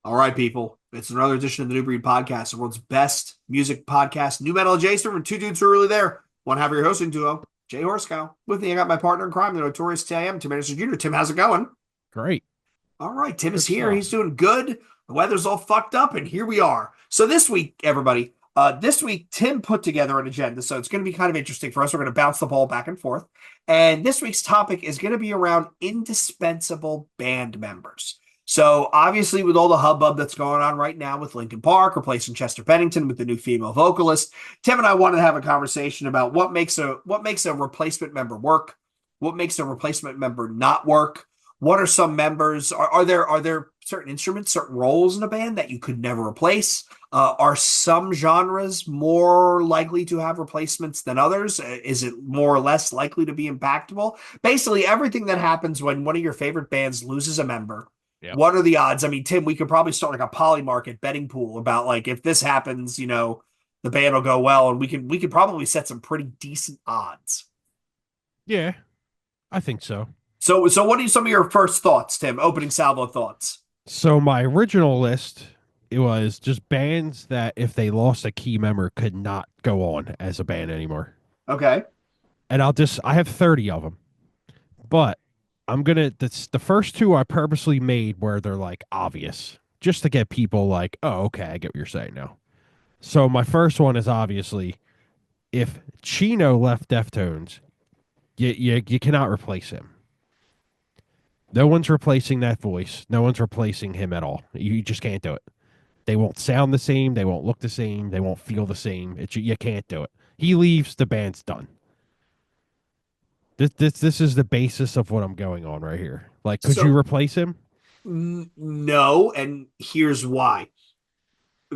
All right, people. It's another edition of the New Breed Podcast, the world's best music podcast, new metal adjacent, from two dudes who are really there. One half of your hosting duo, Jay Horskow. With me, I got my partner in crime, the notorious TIM, Tim Anderson Jr. Tim, how's it going? Great. All right, Tim is Good here. He's stuff. doing good. The weather's all fucked up, and here we are. So this week, everybody, this week, Tim put together an agenda, so it's going to be kind of interesting for us. We're going to bounce the ball back and forth. And this week's topic is going to be around indispensable band members. So obviously, with all the hubbub that's going on right now with Linkin Park replacing Chester Bennington with the new female vocalist, Tim and I wanted to have a conversation about what makes a replacement member work, what makes a replacement member not work. What are some members? Are there certain instruments, certain roles in a band that you could never replace? Are some genres more likely to have replacements than others? Is it more or less likely to be impactful? Basically, everything that happens when one of your favorite bands loses a member. Yep. What are the odds? I mean, Tim, we could probably start like a poly market betting pool about like if this happens, the band will go well, and we could probably set some pretty decent odds. Yeah, I think so. So what are some of your first thoughts, Tim? Opening salvo thoughts. So my original list, it was just bands that if they lost a key member could not go on as a band anymore. Okay. And I have 30 of them. But that's the first two I purposely made where they're like obvious, just to get people like, "Oh, okay, I get what you're saying now." So my first one is obviously if Chino left Deftones, you cannot replace him. No one's replacing that voice. No one's replacing him at all. You just can't do it. They won't sound the same. They won't look the same. They won't feel the same. You can't do it. He leaves, the band's done. This is the basis of what I'm going on right here. Like, could you So replace him? no, and here's why.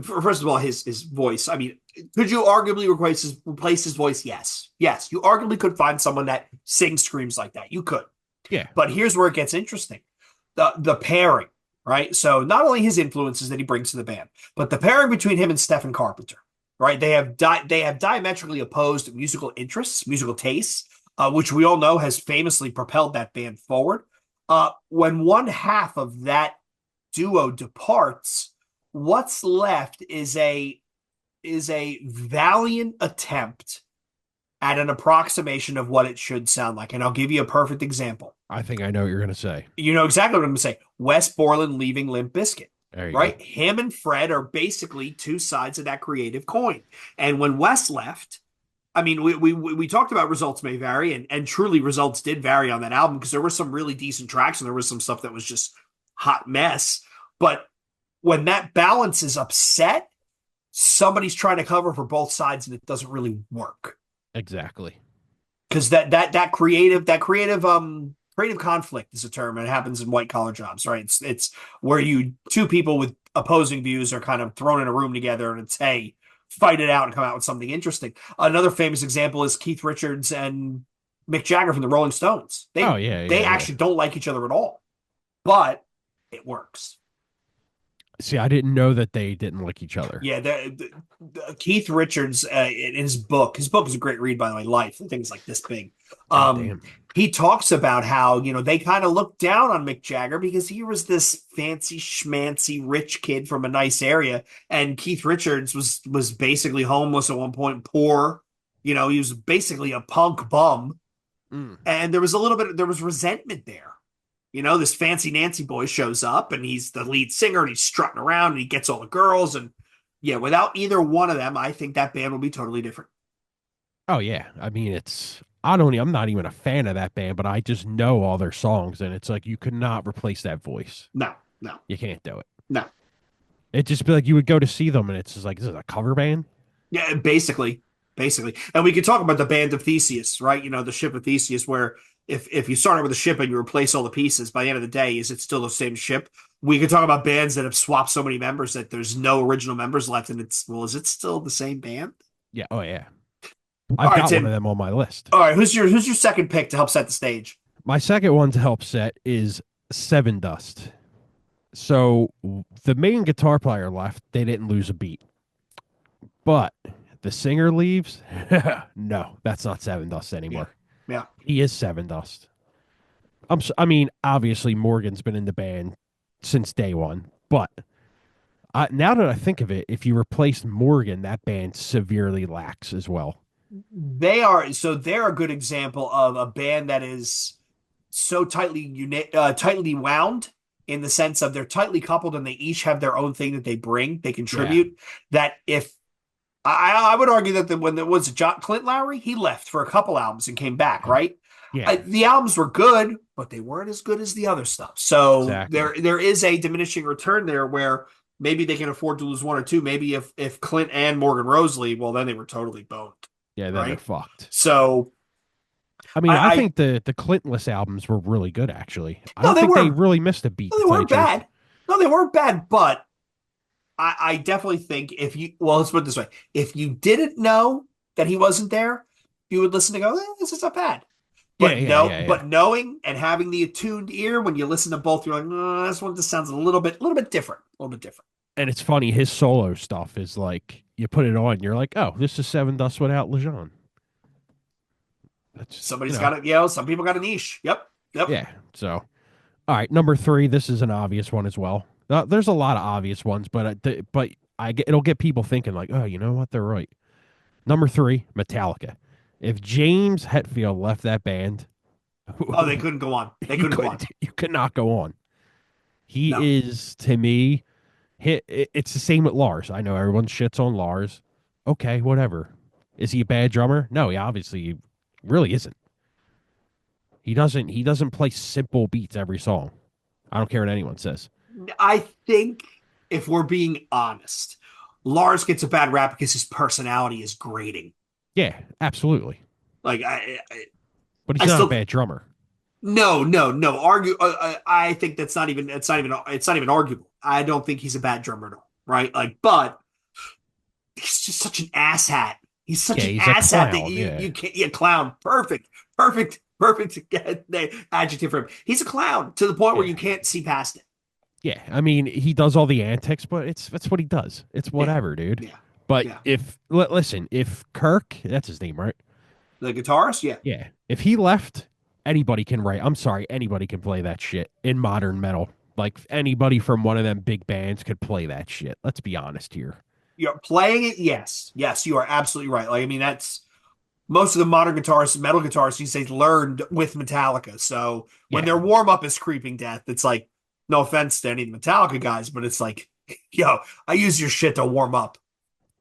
First of all, his voice. I mean, could you arguably replace his voice? Yes, yes. You arguably could find someone that sings screams like that. You could, Yeah. but here's where it gets interesting: the pairing. Right. So not only his influences that he brings to the band, but the pairing between him and Stephen Carpenter. Right. They have diametrically opposed musical interests, musical tastes, which we all know has famously propelled that band forward. When one half of that duo departs, what's left is a valiant attempt at an approximation of what it should sound like. And I'll give you a perfect example. I think I know what you're going to say. You know exactly what I'm going to say. Wes Borland leaving Limp Bizkit, There you go. right? Him and Fred are basically two sides of that creative coin. And when Wes left, I mean, we talked about results may vary, and truly results did vary on that album because there were some really decent tracks and there was some stuff that was just hot mess. But when that balance is upset, somebody's trying to cover for both sides and it doesn't really work. Exactly. Because that creative conflict is a term, and it happens in white collar jobs, right? It's where you two people with opposing views are kind of thrown in a room together, and it's, hey, fight it out and come out with something interesting. Another famous example is Keith Richards and Mick Jagger from the Rolling Stones. Oh, They yeah, they yeah, yeah. actually don't like each other at all, but it works. See, I didn't know that they didn't like each other. Yeah, Keith Richards, in his book is a great read, by the way. Life, things like this big. God Um, damn. he talks about how they kind of looked down on Mick Jagger because he was this fancy schmancy rich kid from a nice area, and Keith Richards was basically homeless at one point, poor. He was basically a punk bum, Mm. and there was resentment there. This fancy Nancy boy shows up and he's the lead singer and he's strutting around and he gets all the girls. And yeah, without either one of them, I think that band will be totally different. Oh, yeah. I mean, I'm not even a fan of that band, but I just know all their songs, and it's like you could not replace that voice. No, no, You can't do it. no. It just be like you would go to see them, and it's just like, this is a cover band? Yeah, basically, basically. And we could talk about the band of Theseus, right? The ship of Theseus, where if you started with a ship and you replace all the pieces, by the end of the day, is it still the same ship? We could talk about bands that have swapped so many members that there's no original members left, and is it still the same band? Yeah. Oh, yeah. All I've right, got one of Tim. them on my list. All right, who's your second pick to help set the stage? My second one to help set is Seven Dust. So the main guitar player left. They didn't lose a beat. But the singer leaves. No, that's not Seven Dust Yeah, anymore. yeah. He is Seven Dust. I mean, obviously Morgan's been in the band since day one, but Now that I think of it, if you replaced Morgan, that band severely lacks as well. They're a good example of a band that is so tightly wound in the sense of they're tightly coupled and they each have their own thing that they bring, they Yeah, contribute. That if I would argue that when there was John Clint Lowry, he left for a couple albums and came back, right? yeah, The albums were good, but they weren't as good as the other stuff. So exactly. there is a diminishing return there where maybe they can afford to lose one or two. Maybe if Clint and Morgan Rose leave, well, then they were totally boned, Yeah, then they're right? fucked. So I mean, I I think the Clintonless albums were really good, actually. I no, don't think they really missed a beat, to they tell you weren't the truth. bad. No, they weren't bad, but I definitely think if you, well, let's put it this way: if you didn't know that he wasn't there, you would listen to go, this is not bad. Yeah, But yeah, no, yeah, yeah. but knowing and having the attuned ear when you listen to both, you're like, this one just sounds a little bit different, a little bit different. And it's funny, his solo stuff is like you put it on, you're like, oh, this is Seven Dust without Lejeune. That's Somebody's got it, you know, some people got a niche. Yep, yep. yeah. So, all right, number three. This is an obvious one as well. There's a lot of obvious ones, but it'll get people thinking like, oh, you know what? They're right. Number three, Metallica. If James Hetfield left that band, Oh, they couldn't go on. They couldn't go on. you could not go on. No. He is to me. It's the same with Lars. I know everyone shits on Lars. Okay, whatever. Is he a bad drummer? No, he obviously really isn't. He doesn't play simple beats every song. I don't care what anyone says. I think if we're being honest, Lars gets a bad rap because his personality is grating. Yeah, absolutely. Like But he's I not a still bad drummer. no. Argue. I think that's not even. It's not even arguable. I don't think he's a bad drummer at all. Right. Like, but he's just such an asshat. He's such Yeah, an he's a asshat that clown. Yeah. you can't. Yeah, clown. Perfect to get the adjective for him. He's a clown to the point where Yeah. you can't see past it. Yeah. I mean, he does all the antics, but that's what he does. It's Yeah, whatever, dude. yeah, But yeah. listen, if Kirk, that's his name, right? The guitarist, yeah. Yeah. If he left, anybody can write. I'm sorry, anybody can play that shit in modern metal. Like anybody from one of them big bands could play that shit. Let's be honest here. You're playing it, yes, yes, you are absolutely right. Like, I mean, that's most of the modern guitarists, metal guitarists these days learned with Metallica. So when Yeah, their warm up is creeping death, it's like, no offense to any of the Metallica guys, but it's like, yo, I use your shit to warm up.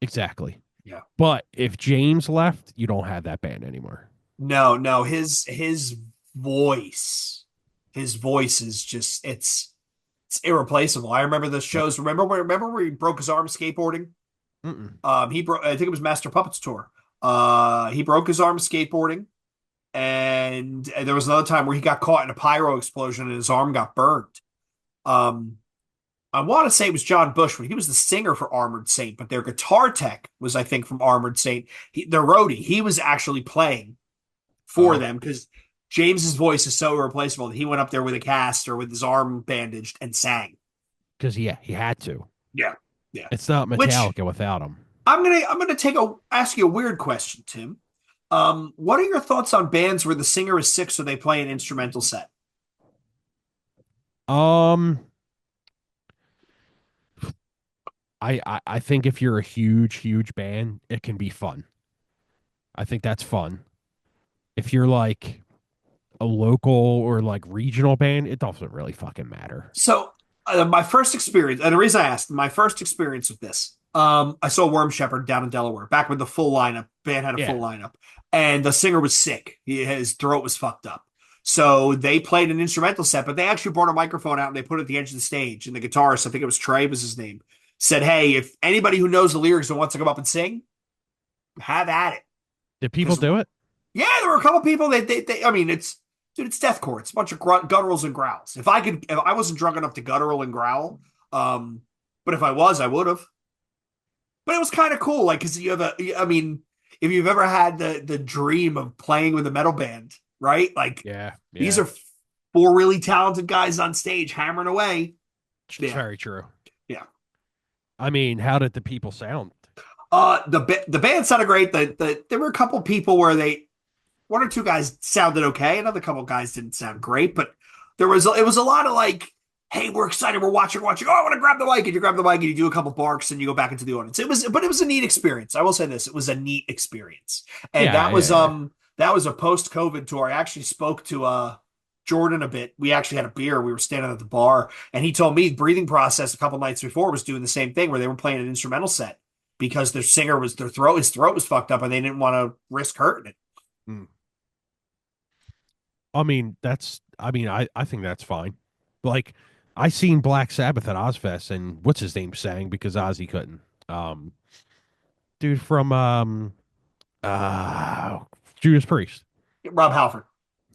exactly. Yeah. But if James left, you don't have that band anymore. No, voice, his voice is just it's irreplaceable. I remember the Yep. shows. Remember where he broke his arm skateboarding? Mm-mm. He broke. I think it was Master Puppets tour. He broke his arm skateboarding, and there was another time where he got caught in a pyro explosion and his arm got burned. Um, I want to say it was John Bushman. He was the singer for Armored Saint, but their guitar tech was, I think, from Armored Saint. Their roadie, he was actually playing for Oh, them because James's voice is so irreplaceable that he went up there with a cast or with his arm bandaged and sang. because yeah, he had to. Yeah, yeah. It's not Which Metallica without him. I'm gonna ask you a weird question, Tim. What are your thoughts on bands where the singer is sick so they play an instrumental set? Um, I think if you're a huge band, it can be fun. I think that's fun. If you're like a local or like regional band, it doesn't really fucking matter. So my first experience, and the reason I asked, my first experience with this, I saw Worm Shepherd down in Delaware, back when the full lineup band had a full Yeah, lineup, and the singer was sick. His throat was fucked up. So they played an instrumental set, but they actually brought a microphone out and they put it at the edge of the stage. And the guitarist, I think it was Trey, was his name, said, "Hey, if anybody who knows the lyrics and wants to come up and sing, have at it." did people Because do it? yeah, there were a couple people I mean, it's deathcore. It's a bunch of gutturals and growls. If I wasn't drunk enough to guttural and growl, but if I was, I would have. But it was kind of cool, like because I mean, if you've ever had the dream of playing with a metal band, right? Like Yeah, these yeah. are four really talented guys on stage hammering away. It's Yeah, very true. yeah. I mean, how did the people sound? The band sounded great. There were a couple people where one or two guys sounded okay. Another couple guys didn't sound great, but it was a lot of like hey, we're excited, we're watching. Oh, I want to grab the mic, and you grab the mic and you do a couple barks and you go back into the audience. But it was a neat experience. I will say this: it was a neat experience, and Yeah, yeah. that was a post COVID tour. I actually spoke to Jordan a bit. We actually had a beer. We were standing at the bar, and he told me breathing process a couple nights before was doing the same thing where they were playing an instrumental set because their singer was his throat was fucked up and they didn't want to risk hurting it. Mm. I mean, I think that's fine. Like, I seen Black Sabbath at Ozfest, and what's his name sang because Ozzy couldn't. Um, dude from uh Judas Priest. Rob Halford.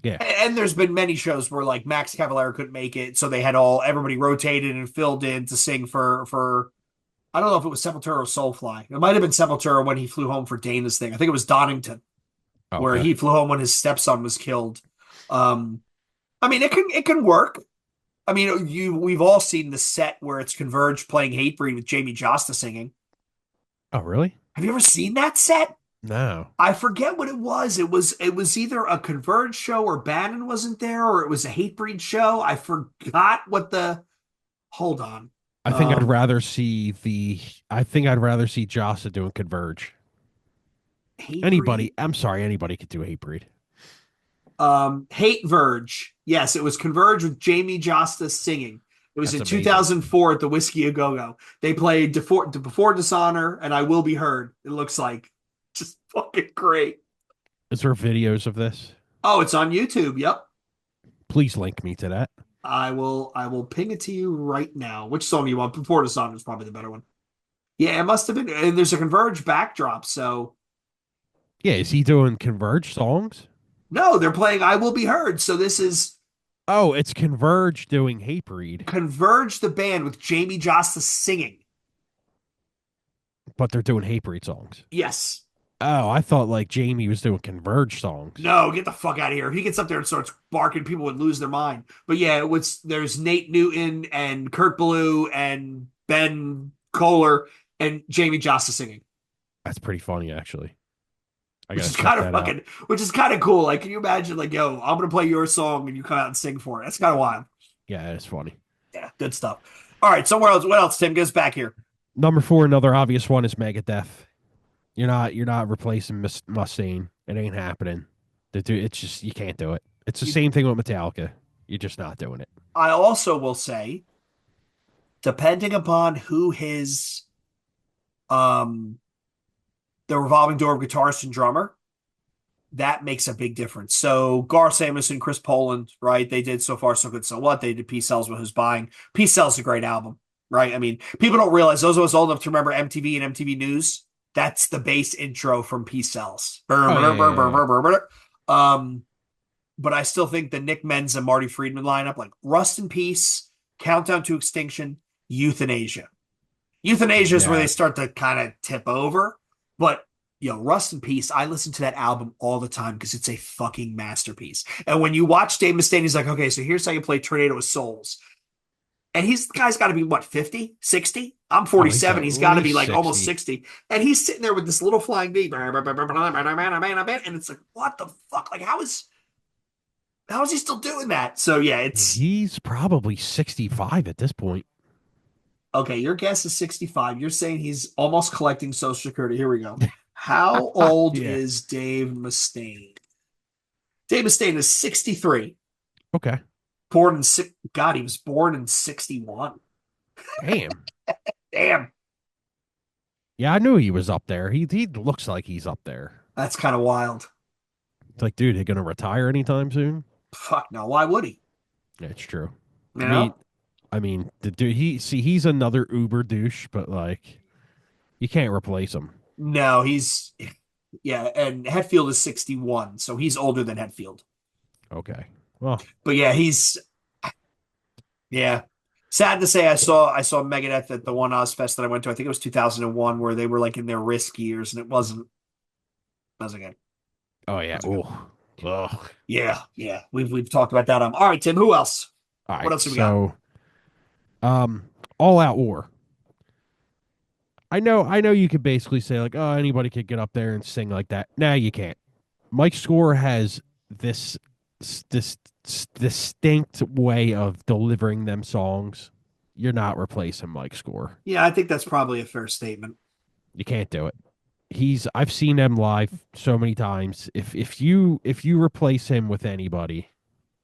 Yeah. And there's been many shows where like Max Cavalera couldn't make it, so they had everybody rotated and filled in to sing for I don't know if it was Sepultura or Soulfly. It might have been Sepultura when he flew home for Dana's thing. I think it was Donington where Okay. he flew home when his stepson was killed. Um, I mean, it can work. I mean, we've all seen the set where it's Converge playing Hatebreed with Jamie Josta singing. Oh, really? Have you ever seen that set? No. I forget what it was. It was either a Converge show or Bannon wasn't there, or it was a Hatebreed show. I forgot what the. Hold on. I think I'd Um, rather see the. I think I'd rather see Jossa doing Converge. Anybody, Hatebreed. I'm sorry, anybody could do Hatebreed. Hate Verge. Yes, it was Converge with Jamie Josta singing. It was That's in amazing. 2004 at the Whiskey A Go Go. They played Before Dishonor and I Will Be Heard. It looks like just fucking great. Is there videos of this? Oh, it's on YouTube. Yep. Please link me to that. I will ping it to you right now. Which song do you want? Before Dishonor is probably the better one. Yeah, it must have been. And there's a Converge backdrop. So Yeah, is he doing Converge songs? no, they're playing I Will Be Heard. So this is Oh, it's Converge doing Hatebreed, Converge the band with Jamie Josta singing. but they're doing Hatebreed songs. Yes. Oh, I thought like Jamie was doing Converge songs. No, get the fuck out of here. If he gets up there and starts barking, people would lose their mind. But yeah, there's Nate Newton and Kurt Ballou and Ben Kohler and Jamie Josta singing, That's pretty funny, actually. I which gotta is check kind of that out. fucking, which is kind of cool. Like, can you imagine, like, yo, I'm gonna play your song and you come out and sing for it? That's kind of wild. Yeah, it's funny. Yeah, good stuff. All right, somewhere else. What else? Tim, get us back here. Number four, another obvious one is Megadeth. You're not replacing Mustaine. It ain't happening. It's just you can't do it. It's the You, same thing with Metallica. You're just not doing it. I also will say, depending upon who his um the revolving door of guitarist and drummer, that makes a big difference. So Garth Samuelson, Chris Poland, right? They did So Far So Good So What. They did Peace Sells with Who's Buying. Peace Sells is a great album, right? I mean, people don't realize those of us old enough to remember MTV and MTV News. That's the bass intro from Peace Sells. Oh yeah, yeah, yeah. Um, but I still think the Nick Menza, Marty Friedman lineup, like Rust in Peace, Countdown to Extinction, Euthanasia. Euthanasia is where they Yeah. start to kind of tip over. But Rust in Peace, I listen to that album all the time because it's a fucking masterpiece. And when you watch Dave Mustaine, he's like, okay, so here's how you play Tornado of Souls. And the guy's got to be what, 50, 60? I'm Oh, he's 47. at He's got to be least like almost 60. 60. And he's sitting there with this little flying V. And it's like, what the fuck? Like, how is he still doing that? So yeah, it's He's probably 65 at this point. okay. Your guess is 65. You're saying he's almost collecting Social Security. Here we go. How old Yeah. is Dave Mustaine? Dave Mustaine is 63. Okay. Born in God, he was born in 61. Damn. Damn, Yeah, I knew he was up there. He looks like he's up there. that's kind of wild. It's like, dude, he gonna retire anytime soon? Fuck no. Why would he? That's true. You I mean, know? the dude. He's another Uber douche, but like, you can't replace him. No, he's yeah, and Hetfield is 61, so he's older than Hetfield. Okay. Well, But yeah, he's yeah. Sad to say, I saw Megadeth at the one Ozfest that I went to. I think it was 2001, where they were like in their risk years, and it wasn't good. oh yeah. Wasn't good. Oh. Ugh. Yeah, yeah. We've talked about that. All right, Tim. Who else? All What right. else have we got? So, um, All Out War. I know you could basically say like, oh, anybody could get up there and sing like that. Nah, you can't. Mike Score has this this distinct way of delivering them songs, you're not replacing Mike's score. Yeah, I think that's probably a fair statement. You can't do it. I've seen him live so many times. If you replace him with anybody,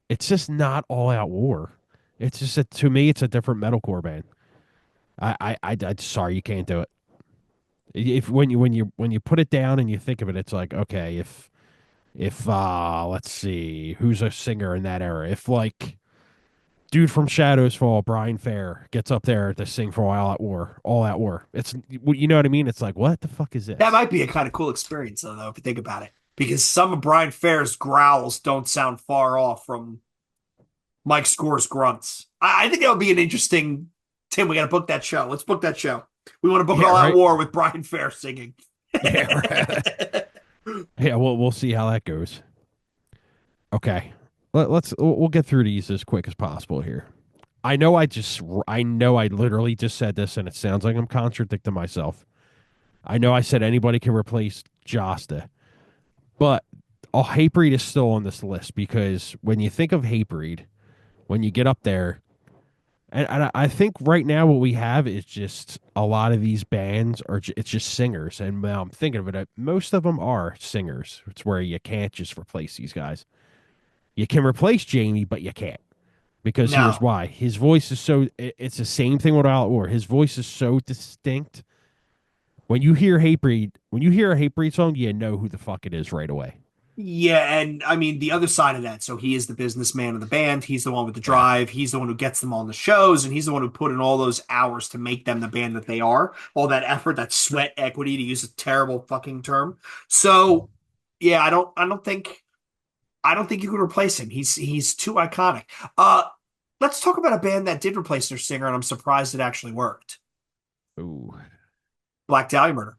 it's just not All Out War. It's just to me, it's a different metalcore band. I sorry, you can't do it. If when you put it down and you think of it, it's like okay, if let's see who's a singer in that era. If like dude from Shadows Fall, Brian Fair, gets up there to sing for All Out War. It's you know what I mean. It's like what the fuck is That this? might be a kind of cool experience, though, if you think about it, because some of Brian Fair's growls don't sound far off from Mike Score's grunts. I think that would be an interesting. Tim, we got to book that show. Let's book that show. We want to book Yeah, All Out right. War with Brian Fair singing. Yeah, right. Yeah. We'll see how that goes. Okay, we'll get through these as quick as possible here. I know I literally just said this, and it sounds like I'm contradicting myself. I know I said anybody can replace Josta, but Hatebreed is still on this list because when you think of Hatebreed, when you get up there, and I think right now what we have is just a lot of these bands are it's just singers, and now I'm thinking of it, most of them are singers. It's where you can't just replace these guys. You can replace Jamie, but you can't because here's No. why: his voice is so. It's the same thing with All Out War. His voice is so distinct. When you hear a Hatebreed song, you know who the fuck it is right away. Yeah, and I mean the other side of that. So he is the businessman of the band. He's the one with the Yeah. drive. He's the one who gets them on the shows, and he's the one who put in all those hours to make them the band that they are. All that effort, that sweat equity, to use a terrible fucking term. So, yeah, I don't think you could replace him. He's too iconic. Let's talk about a band that did replace their singer, and I'm surprised it actually worked. Ooh. Black Dahlia Murder.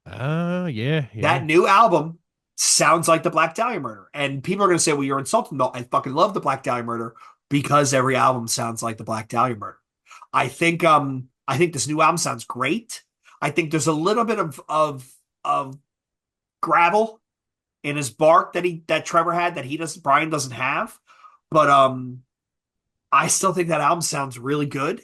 Yeah, That yeah. new album sounds like the Black Dahlia Murder. And people are going to say, well, you're insulting. No, I fucking love the Black Dahlia Murder because every album sounds like the Black Dahlia Murder. I think this new album sounds great. I think there's a little bit of gravel in his bark that Trevor had that he doesn't Brian doesn't have. But I still think that album sounds really good.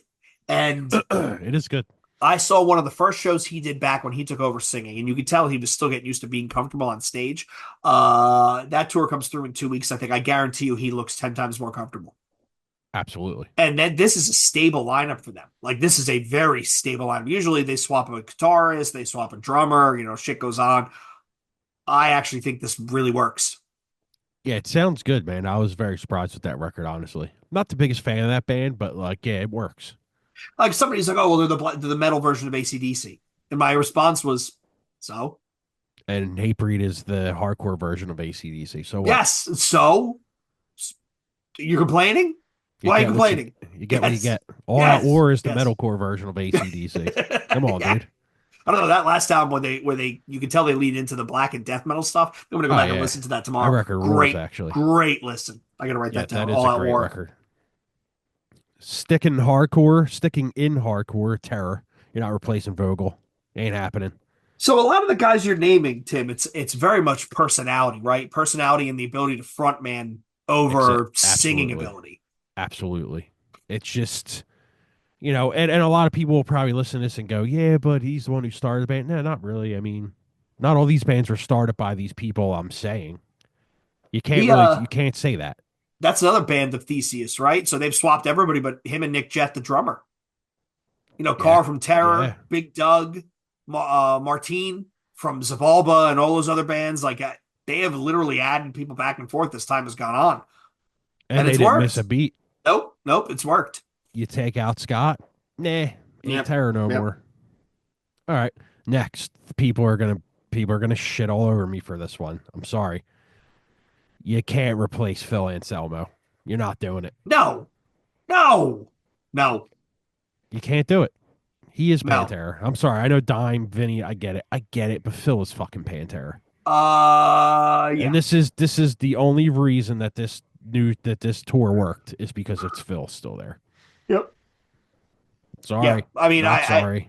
And It is good. I saw one of the first shows he did back when he took over singing, and you could tell he was still getting used to being comfortable on stage. That tour comes through in 2 weeks. I think I guarantee you he looks 10 times more comfortable. Absolutely. And then this is a stable lineup for them. Like this is a very stable lineup. Usually they swap a guitarist, they swap a drummer, shit goes on. I actually think this really works. Yeah, it sounds good, man. I was very surprised with that record, honestly. Not the biggest fan of that band, but like, yeah, it works. Like somebody's like, oh, well, they're the metal version of AC/DC. And my response was, so? And Hatebreed is the hardcore version of ACDC. So what? Yes. So? You're complaining? You Why are you get what complaining? you get what you Yes. get. All Out Yes. War is the Yes. metalcore version of ACDC. Come on, Yeah. dude. I don't know that last album where they you can tell they lead into the black and death metal stuff. I'm gonna go Oh back and yeah. listen to that That tomorrow. record rules Great, actually. great listen. I gotta write Yeah, that down. that is All a Out great War. record. Sticking in hardcore terror. You're not replacing Vogel. Ain't happening. So a lot of the guys you're naming, Tim, it's very much personality, right? Personality and the ability to frontman over singing Absolutely. ability. Absolutely. It's just and a lot of people will probably listen to this and go, yeah, but he's the one who started the band. No, not really. I mean, not all these bands were started by these people, I'm saying. He You can't say that. That's another band of Theseus, right? So they've swapped everybody but him and Nick Jett, the drummer. Yeah. Carl from Terror, Yeah. Big Doug, Martine from Zabalba, and all those other bands. Like they have literally added people back and forth as time has gone on, And and they it's didn't miss worked. a beat. Nope, nope, it's worked. You take out Scott. Nah, ain't Yep, terror no yep. more. All right. Next. People are gonna shit all over me for this one. I'm sorry. You can't replace Phil Anselmo. You're not doing it. No, no, no, You can't do it. He is no. Pantera. I'm sorry. I know Dime, Vinny, I get it. I get it, but Phil is fucking Pantera. And Yeah, this is the only reason that this tour worked is because it's Phil still there. yep, yeah. Sorry. I mean, Not sorry.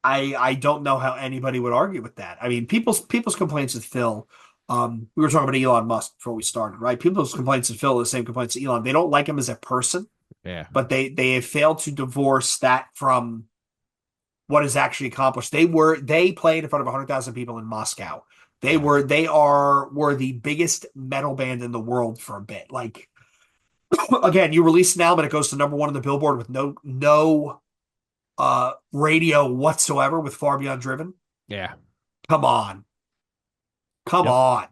I don't know how anybody would argue with that. I mean, people's complaints with Phil. We were talking about Elon Musk before we started, right? People's complaints of Phil are the same complaints of Elon. They don't like him as a person, Yeah. but they have failed to divorce that from what is actually accomplished. They played in front of 100,000 people in Moscow. Yeah. Were the biggest metal band in the world for a bit. Like again, you release an album and it goes to number one on the Billboard with no radio whatsoever with Far Beyond Driven. Yeah. Come on. Come Yep. on.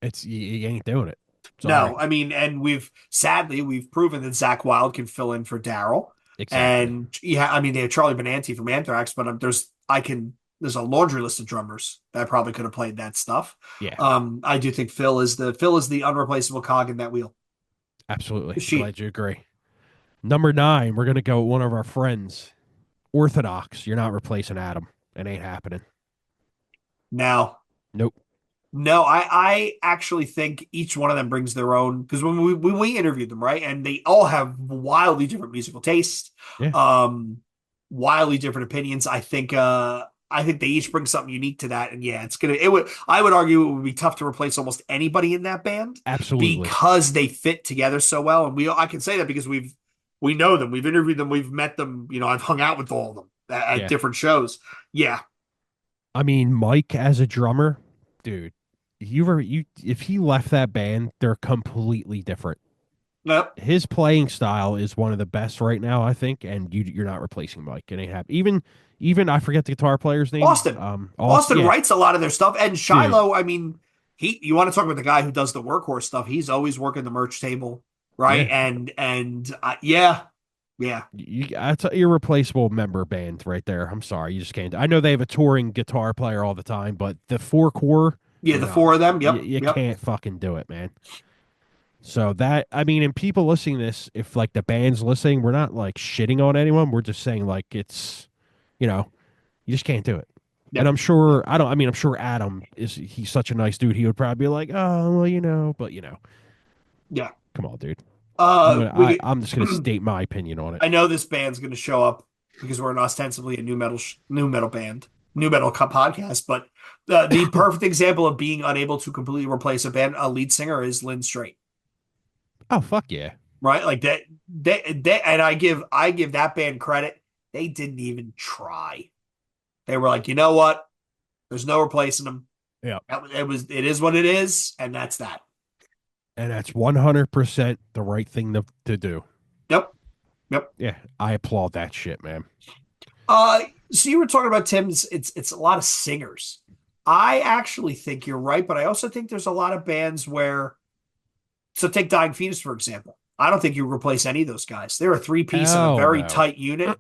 It's you ain't doing it. No, Sorry. I mean, and we've proven that Zach Wilde can fill in for Daryl. Exactly. And yeah, I mean they have Charlie Benanti from Anthrax, but there's a laundry list of drummers that probably could have played that stuff. Yeah. I do think Phil is the unreplaceable cog in that wheel. Absolutely. She Glad you agree. Number 9, we're gonna go with one of our friends. Orthodox. You're not replacing Adam. It ain't happening. now Nope. No, I actually think each one of them brings their own because when we interviewed them, right, and they all have wildly different musical tastes, Yeah. um, wildly different opinions. I think they each bring something unique to that, and yeah, it would I would argue it would be tough to replace almost anybody in that band Absolutely. because they fit together so well, and I can say that because we know them, we've interviewed them, we've met them, I've hung out with all of them at Yeah. different shows. Yeah, I mean, Mike as a drummer, dude. You if he left that band, they're completely different. yep. His playing style is one of the best right now, I think, and you're not replacing Mike. It ain't happening. Even I forget the guitar player's name. Austin. Austin, Austin yeah, writes a lot of their stuff. And dude, Shiloh, I mean, you want to talk about the guy who does the workhorse stuff. He's always working the merch table, right? yeah. Yeah, yeah, That's an irreplaceable member band right there. I'm sorry, you just can't. I know they have a touring guitar player all the time, but the four core, yeah. The no, four of them. Yep, you yep, can't fucking do it, man. So that I mean, and people listening to this, if like the band's listening, we're not like shitting on anyone. We're just saying like it's, you know, you just can't do it. And yep, I'm sure I don't. I mean, I'm sure Adam he's such a nice dude. He would probably be like, oh well, but yeah. come on, dude. We. I'm just gonna state my opinion on it. I know this band's going to show up because we're an ostensibly a new metal band, new metal podcast. But the perfect example of being unable to completely replace a lead singer is Lynn Straight. Oh fuck yeah, Right? Like that and I give that band credit. They didn't even try. They were like, you know what? There's no replacing them. yeah, It is what it is, and that's that. and that's 100% the right thing to do. Yep. Yep. Yeah, I applaud that shit, man. So you were talking about Tim's, it's a lot of singers. I actually think you're right, but I also think there's a lot of bands where so take Dying Fetus, for example. I don't think you replace any of those guys. They're a three-piece in a Hell very no. tight unit.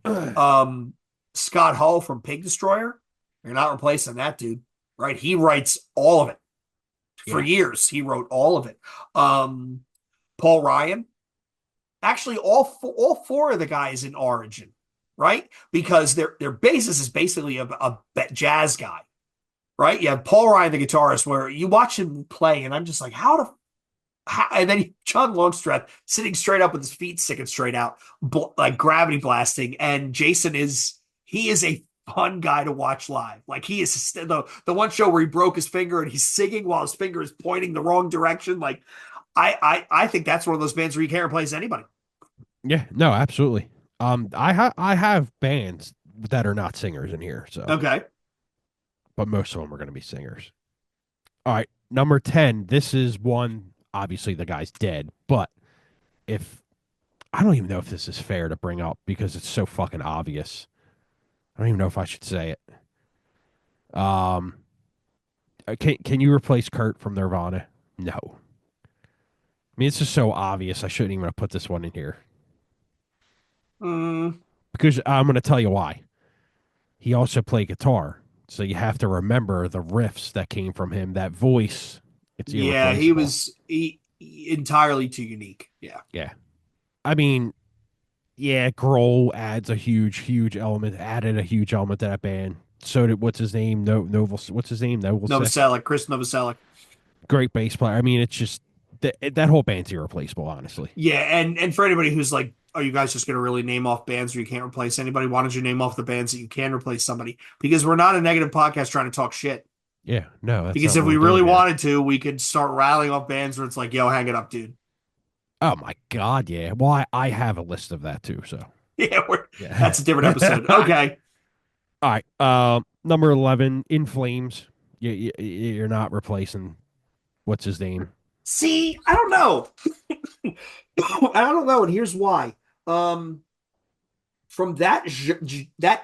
Scott Hull from Pig Destroyer, you're not replacing that dude, right? He writes all of it. For Yeah, years, he wrote all of it. Paul Ryan, actually, all four of the guys in Origin, right? Because their basis is basically a jazz guy, right? You have Paul Ryan, the guitarist, where you watch him play, and I'm just like, and then John Longstreth sitting straight up with his feet sticking straight out, like gravity blasting. And Jason he is a fun guy to watch live. Like he is the one show where he broke his finger and he's singing while his finger is pointing the wrong direction. Like I think that's one of those bands where you can't replace anybody. yeah, no, absolutely. I have bands that are not singers in here, so Okay. but most of them are going to be singers. All right, number 10. This is one. Obviously, the guy's dead, but if I don't even know if this is fair to bring up because it's so fucking obvious. I don't even know if I should say it. Um, can you replace Kurt from Nirvana? No. I mean, it's just so obvious. I shouldn't even have put this one in here Mm, because I'm going to tell you why. He also played guitar, so you have to remember the riffs that came from him. That voice, it's yeah, irreplaceable. entirely too unique. Yeah. Yeah. I mean, yeah, Grohl adds a huge element. Added a huge element to that band. So did what's his name? No, Novel. What's his name? Novoselic. Novoselic, Chris Novoselic. Great bass player. I mean, it's just that whole band's irreplaceable. Honestly. Yeah, and for anybody who's like, are you guys just going to really name off bands where you can't replace anybody? Why don't you name off the bands that you can replace somebody? Because we're not a negative podcast trying to talk shit. Yeah, no, that's Because not if what we we're really doing here. wanted to, we could start rattling off bands where it's like, yo, hang it up, dude. Oh my God, yeah. Well, I have a list of that too, so Yeah, yeah. that's a different episode. Okay. All right. Number 11, In Flames. You're not replacing what's his name? See, I don't know. I don't know, and here's why. Um, from that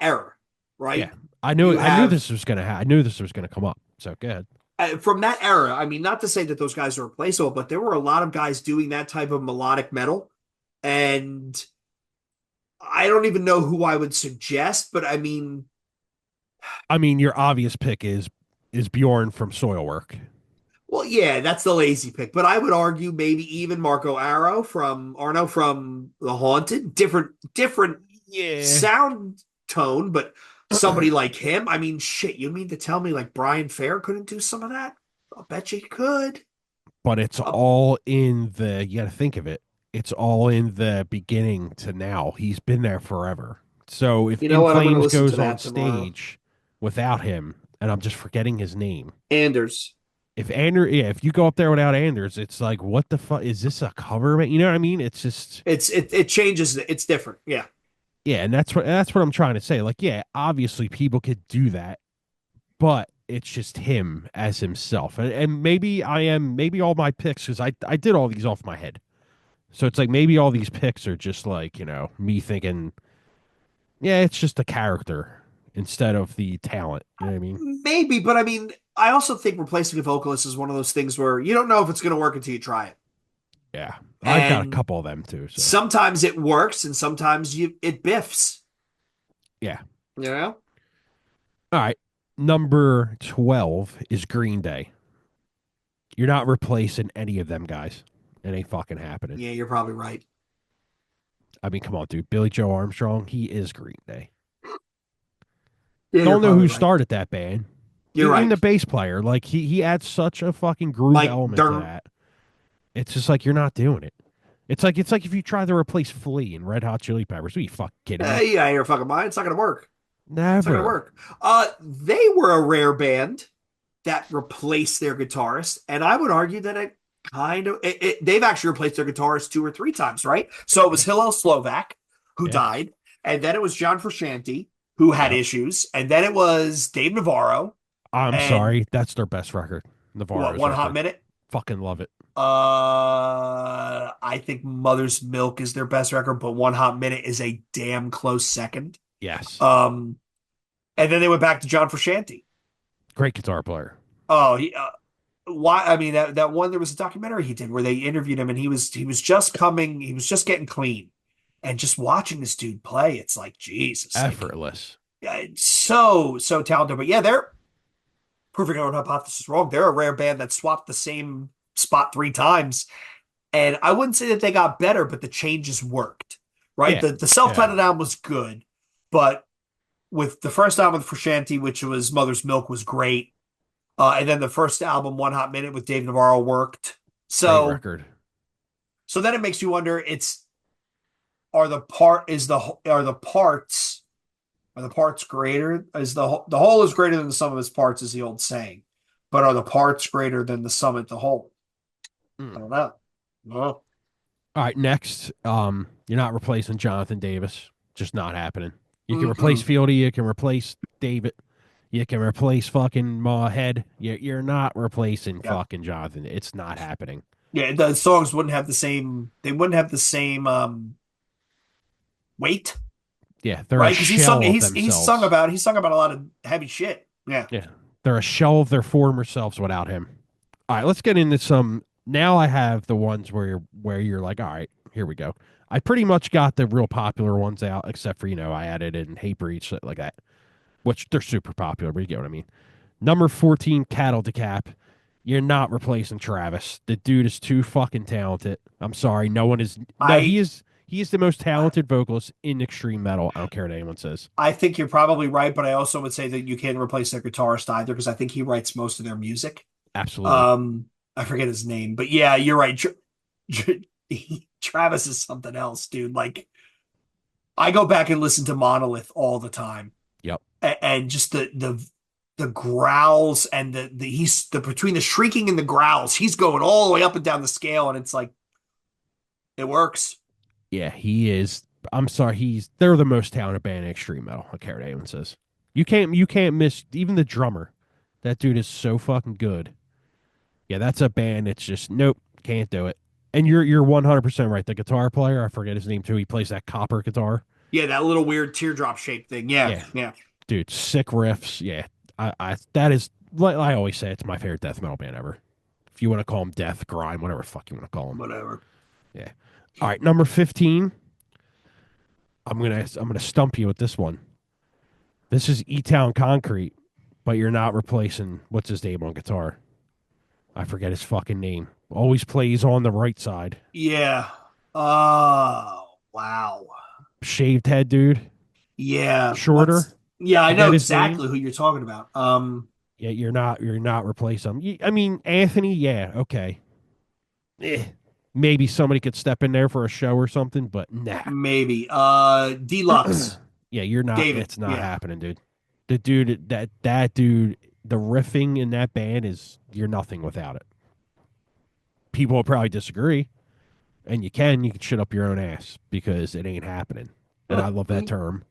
era, Yeah, right? I knew You I knew have this was gonna I knew this was gonna come up. So go ahead. from that era. I mean, not to say that those guys are replaceable, but there were a lot of guys doing that type of melodic metal, and I don't even know who I would suggest, but I mean, I mean, your obvious pick is Bjorn from Soilwork. well, yeah, that's the lazy pick, but I would argue maybe even Marco Arno from The Haunted, different Yeah. sound tone, but somebody like him, I mean, shit, you mean to tell me like Brian Fair couldn't do some of that? I'll bet you he could. But it's Uh, all in the you got to think of it. It's all in the beginning to now. He's been there forever. So if you know In what? I'm going to Flames listen to goes on that tomorrow. stage without him, and I'm just forgetting his name. Anders. Yeah, if you go up there without Anders, it's like, what the fuck is this a cover? You know what I mean? It's just, It changes. It's different. Yeah. yeah, and that's what I'm trying to say. Like, yeah, obviously people could do that, but it's just him as himself, and maybe all my picks because I did all these off my head. So it's like maybe all these picks are just like, me thinking, yeah, it's just a character instead of the talent. You know what I mean? Maybe, but I mean, I also think replacing a vocalist is one of those things where you don't know if it's going to work until you try it. Yeah. I've got a And couple of them too. So sometimes it works and sometimes it biffs, yeah. you know? All right. Number 12 is Green Day. You're not replacing any of them guys. It ain't fucking happening. Yeah, you're probably right. I mean, come on, dude. Billy Joe Armstrong, he is Green Day. Yeah, you're Don't know probably who right. started that band. You're Even right. the bass player, like he adds such a fucking groove Like, element to they're, that. It's just like you're not doing it. It's like if you try to replace Flea in Red Hot Chili Peppers. Are you fucking kidding me? yeah, you're fucking mind. It's not going to work. It's not going to Never. work. They were a rare band that replaced their guitarist, and I would argue that they've actually replaced their guitarist two or three times, right? So it was Yeah. Hillel Slovak who Yeah. died, and then it was John Frusciante who had Yep. issues, and then it was Dave Navarro, I'm and sorry. That's their best record. what, Navarro's One Hot record. Minute. Fucking love it. I think Mother's Milk is their best record, but One Hot Minute is a damn close second. Yes. Um, and then they went back to John Frusciante. Great guitar player. Oh, why? I mean, that one, there was a documentary he did where they interviewed him, and he was just getting clean, and just watching this dude play, it's like Jesus, like Effortless. yeah, it's so talented. But yeah, they're proving our own hypothesis wrong. They're a rare band that swapped the same spot three times, and I wouldn't say that they got better, but the changes worked. Right, Yeah. the Yeah. self-titled album was good, but with the first album with Frusciante, which was Mother's Milk, was great. And then the first album, One Hot Minute with Dave Navarro, worked. Great So record. so then it makes you wonder, it's are the part is the are the parts greater? Is the whole is greater than the sum of its parts, is the old saying. But are the parts greater than the sum at the whole? I Mm. don't know. Well, All right, next, you're not replacing Jonathan Davis. Just not happening. You can replace mm-mm. Fieldy. You can replace David. You can replace fucking Head. You're not replacing Yeah. fucking Jonathan. It's not happening. Yeah, the songs wouldn't have the same, they wouldn't have the same weight, Yeah, they're a right? Because shell of themselves. he sung about a lot of heavy shit. Yeah. Yeah, they're a shell of their former selves without him. All right, let's get into some. Now I have the ones where you're like, all right, here we go. I pretty much got the real popular ones out, except for I added in Hatebreed shit like that, which they're super popular. But you get what I mean. Number 14, Cattle Decap. You're not replacing Travis. The dude is too fucking talented. I'm sorry, no one is. No, he I is. He is the most talented vocalist in extreme metal. I don't care what anyone says. I think you're probably right, but I also would say that you can't replace their guitarist either because I think he writes most of their music. Absolutely. I forget his name, but yeah, you're right. Travis is something else, dude. Like I go back and listen to Monolith all the time, Yep. and just the the growls and the between the shrieking and the growls, he's going all the way up and down the scale, and it's like it works. Yeah, he is. I'm sorry, they're the most talented band in extreme metal. I care what anyone says. You can't miss even the drummer. That dude is so fucking good. Yeah, that's a band. It's just nope, can't do it. And you're 100% right. The guitar player, I forget his name too. He plays that copper guitar. Yeah, that little weird teardrop shaped thing. Yeah, Yeah, yeah, dude, sick riffs. Yeah, I that is like I always say, it's my favorite death metal band ever. If you want to call them death, grind, whatever the fuck you want to call them. whatever. Yeah. All right, number 15. I'm gonna stump you with this one. This is E Town Concrete, but you're not replacing what's his name on guitar. I forget his fucking name. Always plays on the right side. Yeah. Oh, wow. Shaved head dude. Yeah. Shorter. Yeah, I know Forget his name. exactly who you're talking about. Yeah, you're not replacing him. I mean, Anthony, yeah, okay. Eh. Maybe somebody could step in there for a show or something, but nah. Maybe. Deluxe. Yeah, you're not. David. It's not Yeah. happening, dude. The dude, that dude, the riffing in that band is you're nothing without it. People will probably disagree, and you can shit up your own ass because it ain't happening. And I love that term.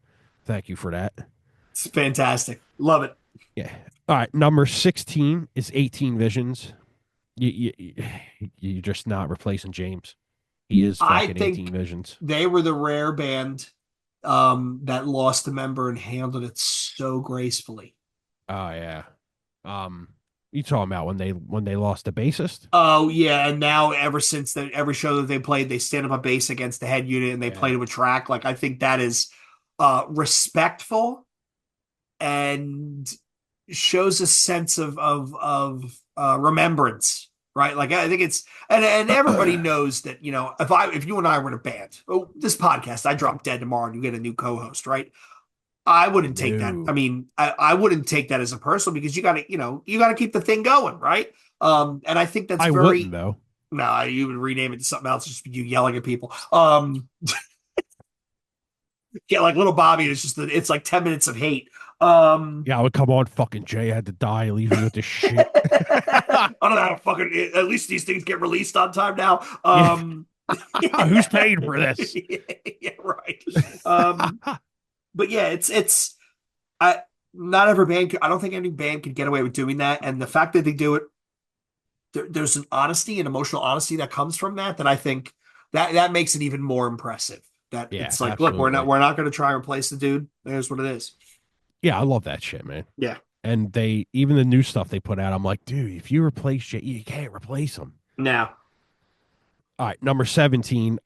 Thank you for that. It's fantastic. Love it. Yeah. All right. Number 16 is 18 Visions. You're just not replacing James. He is I fucking 18 think Visions. they were the rare band that lost a member and handled it so gracefully. Oh yeah. Um, you talking about when they lost the bassist? Oh yeah, and now ever since every show that they played, they stand up a bass against the head unit and they Yeah. played it with track. Like I think that is respectful and shows a sense of remembrance, right? Like I think it's and everybody knows that if you and I were in a band, this podcast, I drop dead tomorrow and you get a new co-host, right? I wouldn't take that. I No, mean, I wouldn't take that as a personal because you got to keep the thing going, right? And I think that's I wouldn't very though. no. You would rename it to something else, just you yelling at people. Yeah, like little Bobby. It's like 10 minutes of hate. Um, Yeah, I would come on. Fucking Jay had to die. Leave me with this shit. I don't know how to fucking. At least these things get released on time now. Yeah. Who's paying for this? Yeah, right. But yeah, it's I not every band. I don't think any band can get away with doing that, and the fact that they do it, there's an honesty and emotional honesty that comes from that I think that makes it even more impressive. That Yeah, it's like, look, we're not absolutely. we're not going to try and replace the dude. There's what it is. Yeah, I love that shit, man. Yeah. And they even the new stuff they put out, I'm like, dude, if you replace Jay, you can't replace him. Now, All right, number 17.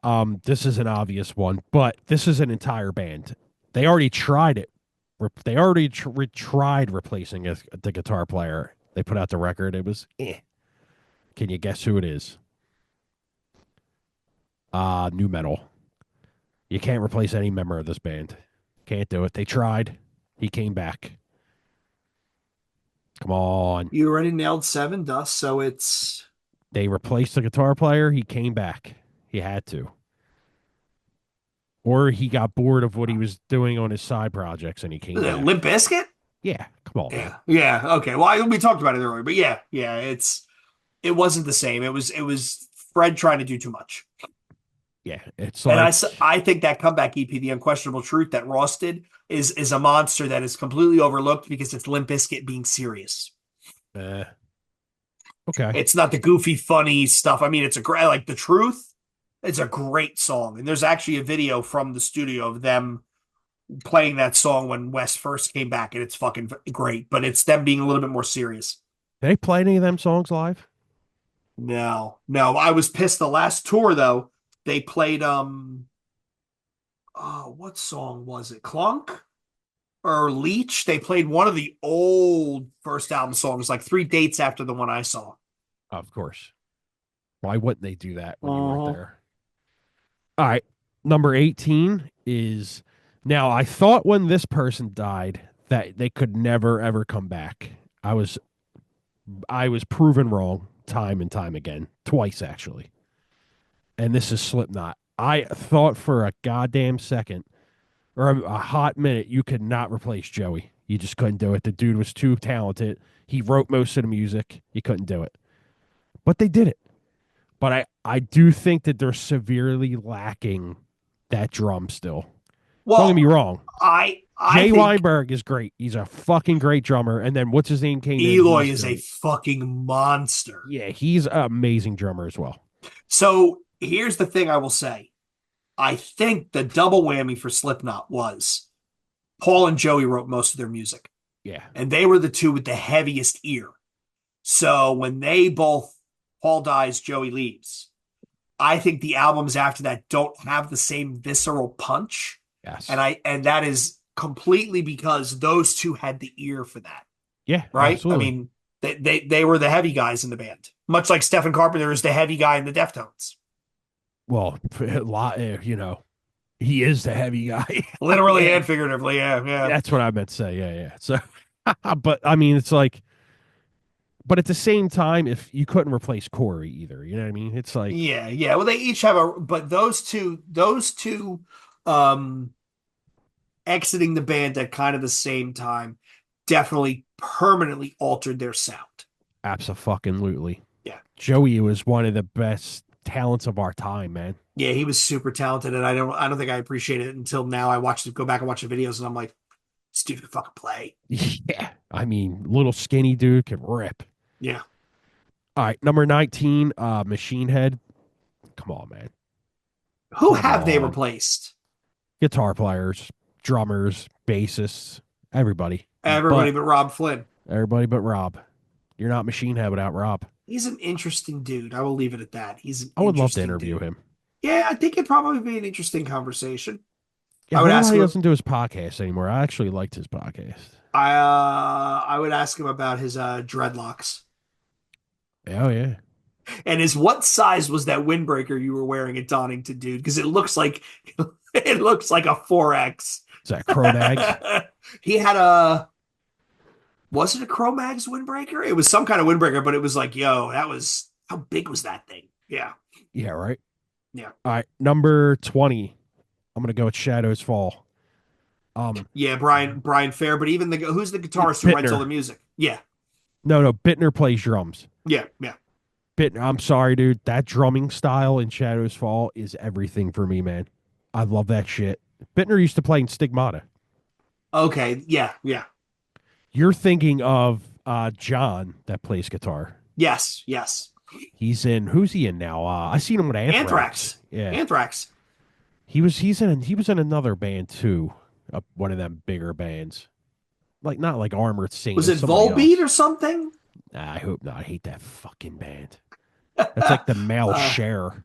This is an obvious one, but this is an entire band. They already tried it. They already tried replacing the guitar player. They put out the record. It was eh. Can you guess who it is? New metal. You can't replace any member of this band. Can't do it. They tried. He came back. Come on. you already nailed seven, Dust. So it's They replaced the guitar player. He came back. He had to. Or he got bored of what he was doing on his side projects and he came back. Limp Bizkit. Yeah, come on, man. Yeah, yeah, okay. Well, we talked about it earlier, but yeah, yeah, it wasn't the same. It was Fred trying to do too much. Yeah, it's And like, I think that comeback EP, The Unquestionable Truth, that Ross did, is a monster that is completely overlooked because it's Limp Bizkit being serious. uh, okay. It's not the goofy, funny stuff. I mean, it's a great like The Truth. It's a great song, and there's actually a video from the studio of them playing that song when Wes first came back, and it's fucking great. But it's them being a little bit more serious. Did they play any of them songs live? No, no, I was pissed. The last tour though, they played oh, what song was it? Clunk or Leech? They played one of the old first album songs, like 3 dates after the one I saw. Of course. Why wouldn't they do that when you weren't Uh-huh. there? All right. Number 18 is now I thought when this person died that they could never ever come back. I was proven wrong time and time again, twice actually. And this is Slipknot. I thought for a goddamn second or a hot minute you could not replace Joey. You just couldn't do it. The dude was too talented. He wrote most of the music. You couldn't do it. But they did it. But I do think that they're severely lacking that drum still. Don't get Well, me wrong. I Jay think Weinberg is great. He's a fucking great drummer. And then what's his name came in? Eloy He's is a great. fucking monster. Yeah, he's an amazing drummer as well. So here's the thing I will say. I think the double whammy for Slipknot was Paul and Joey wrote most of their music, Yeah, and they were the two with the heaviest ear. So when they both, Paul dies, Joey leaves, I think the albums after that don't have the same visceral punch. yes. And that is completely because those two had the ear for that, Yeah, right? I absolutely. mean, they were the heavy guys in the band, much like Stephen Carpenter is the heavy guy in the Deftones. Well, a lot, he is the heavy guy. Literally Yeah, and figuratively, yeah, yeah. that's what I meant to say. Yeah, yeah. So, but I mean, it's like, but at the same time, if you couldn't replace Corey either, you know what I mean? It's like, Yeah, yeah. Well, they each have but those two, um, exiting the band at kind of the same time, definitely permanently altered their sound. abso-fucking-lutely. Yeah, Joey was one of the best talents of our time, man. yeah. He was super talented, and I don't think I appreciated it until now. Go back and watch the videos, and I'm like, this dude can fucking play. Yeah. I mean, little skinny dude can rip. Yeah. All right, number 19, Machine Head. Come on, man. Who Come have they on. replaced? Guitar players, drummers, bassists, everybody. Everybody But but Rob Flynn. everybody but Rob. You're not Machine Head without Rob. He's an interesting dude. I will leave it at that. He's an I would love to interesting interview dude. him. Yeah, I think it'd probably be an interesting conversation. Yeah, I I would wonder why ask he him. doesn't do his podcast anymore. I actually liked his podcast. I would ask him about his dreadlocks Oh, yeah. and his what size was that windbreaker you were wearing at Donington, dude? Because it looks like it looks like a 4X. Is that Cro-Mags? He had a was it a Cro-Mags windbreaker? It was some kind of windbreaker, but it was like, yo, that was how big was that thing? Yeah, Yeah, right. yeah, All right, number 20. I'm gonna go with Shadows Fall. Um, yeah. Brian Fair, but even the who's the guitarist who writes all the Bittner. music? Yeah, No, Bittner plays drums. yeah, yeah. Bittner, I'm sorry, dude. That drumming style in Shadows Fall is everything for me, man. I love that shit. Bittner used to play in Stigmata. Okay, yeah, yeah. You're thinking of John that plays guitar. Yes, yes. He's in who's he in now? I seen him with Anthrax. Anthrax, Yeah. Anthrax. He was in another band too. One of them bigger bands. Like not like Armored Saint, it Was was it somebody Volbeat else. or something? Nah, I hope not. I hate that fucking band. That's like the male uh, Cher.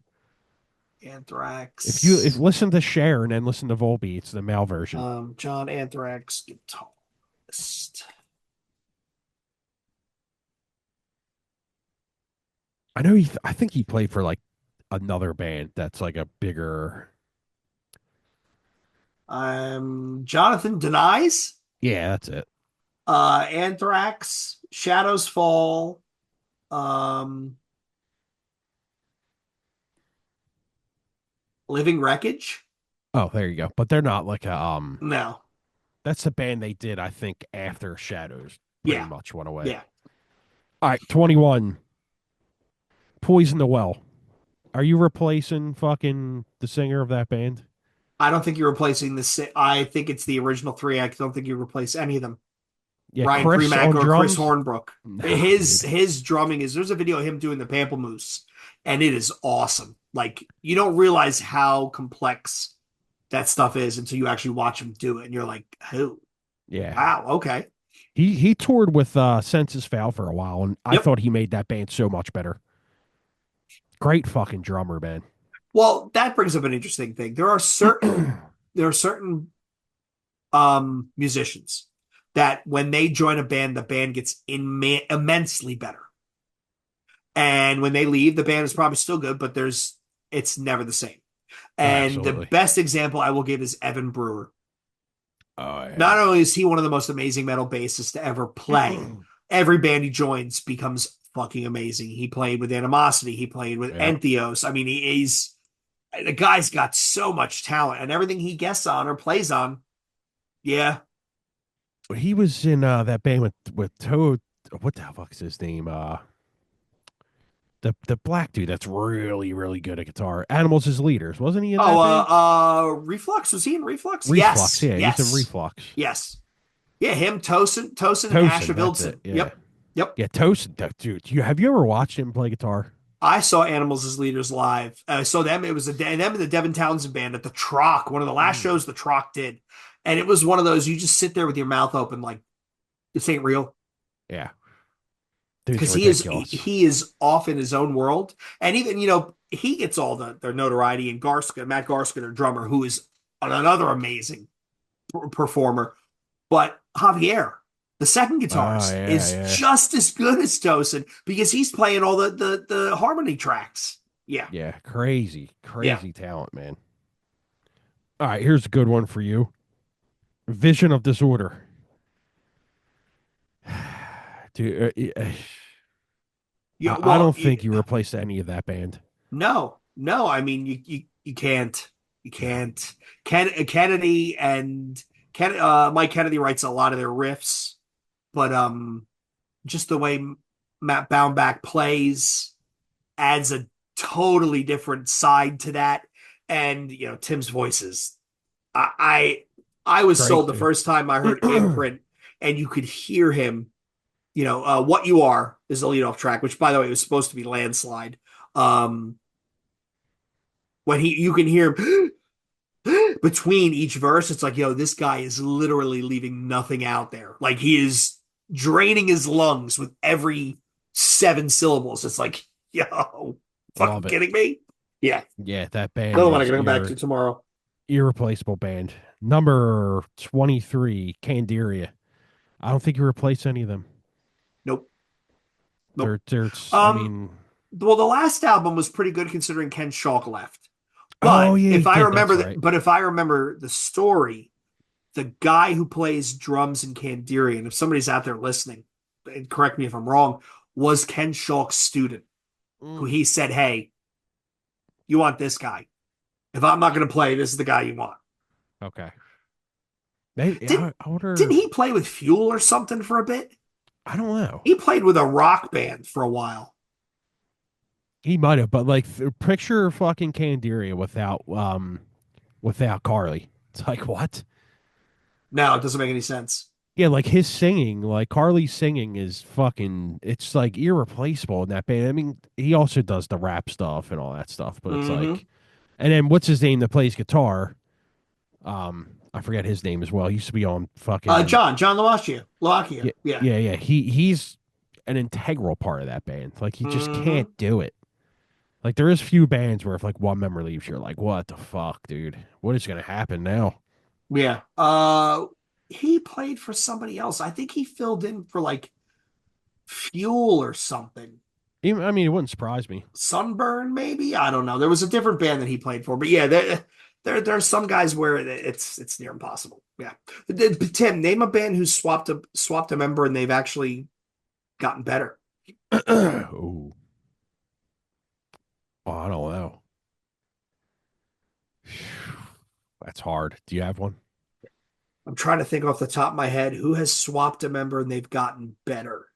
If Anthrax. listen to Cher and then listen to Volbeat, it's the male version. John Anthrax guitarist. I know I think he played for like another band that's like a bigger. Jonathan Denies. Yeah, that's it. Anthrax. Shadows Fall. Um, Living Wreckage. Oh, there you go. But they're not like a No. that's the band they did, I think, after Shadows pretty Yeah. much went away. Yeah. All right, 21. Poison the Well. Are you replacing fucking the singer of that band? I don't think you're replacing this. I think it's the original three. I don't think you replace any of them. Yeah, Ryan Chris Premack on or Chris drums? Hornbrook. Nah, His dude. his drumming is there's a video of him doing the Pamplemousse, and it is awesome. Like you don't realize how complex that stuff is until you actually watch him do it, and you're like, oh, Yeah. wow, okay, He toured with Senses Fail for a while, and I yep. thought he made that band so much better. Great fucking drummer, man. Well, that brings up an interesting thing. There are certain musicians that when they join a band, the band gets immensely better. And when they leave, the band is probably still good, but it's never the same. Oh, And the absolutely. best example I will give is Evan Brewer. Oh yeah. Not only is he one of the most amazing metal bassists to ever play, every band he joins becomes fucking amazing. He played with Animosity, he played with Yeah. Entheos. I mean, he's the guy's got so much talent, and everything he guests on or plays on, yeah, He was in that band with Toad. What the fuck's his name? The black dude that's really really good at guitar. Animals as Leaders, wasn't he in Oh, that band? Reflux. Was he in Reflux? Reflux, Yes, yeah, he's in yes, Reflux. yes. Yeah, him, Tosin, and Asher Tosin, that's it. Vildson. Yeah, Yep, yep. yeah, Tosin, dude. Have you ever watched him play guitar? I saw Animals as Leaders live. I saw them. It was them and the Devin Townsend band at the Troc, one of the last Mm. shows the Troc did. And it was one of those you just sit there with your mouth open, like this ain't real. Yeah, dude's Because ridiculous. he is off in his own world. And even, he gets all the notoriety, and Matt Garska, their drummer, who is another amazing performer. But Javier, the second Oh guitarist, yeah, is yeah, just as good as Tosin because he's playing all the harmony tracks. Yeah. yeah. Crazy, Yeah. crazy talent, man. All right, here's a good one for you. Vision of Disorder. Dude, Yeah. I Well, don't think you replaced any of that band. no, no. I mean, you can't. You No. can't. Kennedy and Mike Kennedy writes a lot of their riffs, but just the way Matt Baumbach plays adds a totally different side to that. And Tim's voices. I was Great, sold the dude. first time I heard Imprint, and you could hear him. What You Are is the leadoff track, which by the way was supposed to be Landslide. Um, when you can hear him between each verse, it's like, this guy is literally leaving nothing out there. Like he is draining his lungs with every seven syllables. It's like, fucking Love it. kidding me? Yeah. Yeah, that band Another one I'm is gonna come back to tomorrow. irreplaceable band. Number 23, Candiria. I don't think you replace any of them. Nope. Nope. They're I Um, mean, well, the last album was pretty good considering Ken Schalk left. oh But yeah, if he I did. remember That's the, right. but if I remember the story, the guy who plays drums in Candiria, and if somebody's out there listening, and correct me if I'm wrong, was Ken Schalk's student, who Mm. he said, "Hey, you want this guy? If I'm not going to play, this is the guy you want." Okay. Maybe Did I wonder. didn't he play with Fuel or something for a bit? I don't know. He played with a rock band for a while. He might have, but like picture fucking Candiria without Carly. It's like what? No, it doesn't make any sense. Yeah, like his singing, like Carly's singing is fucking. It's like irreplaceable in that band. I mean, he also does the rap stuff and all that stuff, but it's Mm-hmm. like, and then what's his name that plays guitar? I forget his name as well. He used to be on fucking John Lovakia. yeah, Yeah. yeah. He's an integral part of that band. Like he just can't Mm-hmm. do it. Like there is few bands where if like one member leaves, you're like, what the fuck, dude? What is gonna happen now? Yeah. He played for somebody else. I think he filled in for like Fuel or something. Even, I mean, it wouldn't surprise me. Sunburn, maybe. I don't know. There was a different band that he played for, but yeah, there's some guys where it's near impossible. Yeah. Tim, name a band who's swapped a member and they've actually gotten better. Ooh. Oh, I don't know. That's hard. Do you have one? I'm trying to think off the top of my head who has swapped a member and they've gotten better.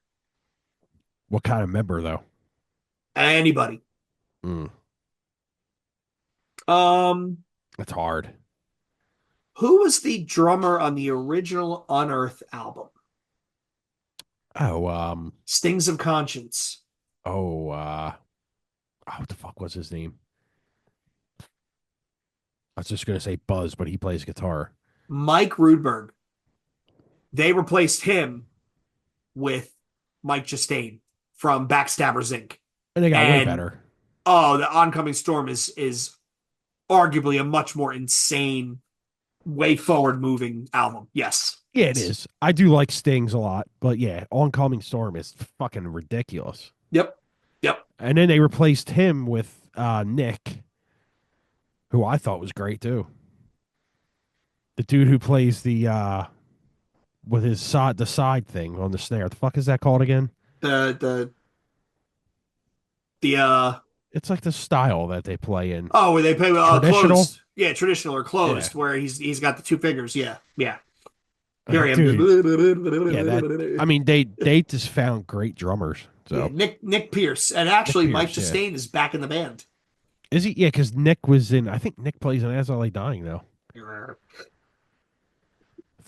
What kind of member though? Anybody? Mm, Um, that's hard. who was the drummer on the original Unearth album? Oh, Stings of Conscience. oh, what the fuck was his name? I was just gonna say Buzz, but he plays guitar. Mike Rudberg. They replaced him with Mike Chastain from Backstabbers Inc. And they got way And better. the Oncoming Storm is arguably a much more insane, way forward moving album. Yes. Yeah, it Yes. is. I do like Stings a lot, but yeah, Oncoming Storm is fucking ridiculous. Yep. Yep. And then they replaced him with Nick, who I thought was great too. The dude who plays the with his side thing on the snare. The fuck is that called again? The the the It's like the style that they play in. where they play Traditional? closed. Yeah, traditional or Yeah. closed, where he's got the two fingers. Yeah. Yeah. Here I Dude, yeah, that I am. mean they just found great drummers. Yeah, So Nick Pierce, and Nick actually Mike Pierce, yeah. Chastain is back in the band. Is he? Yeah, because Nick was in. I think Nick plays in As I Lay Dying now.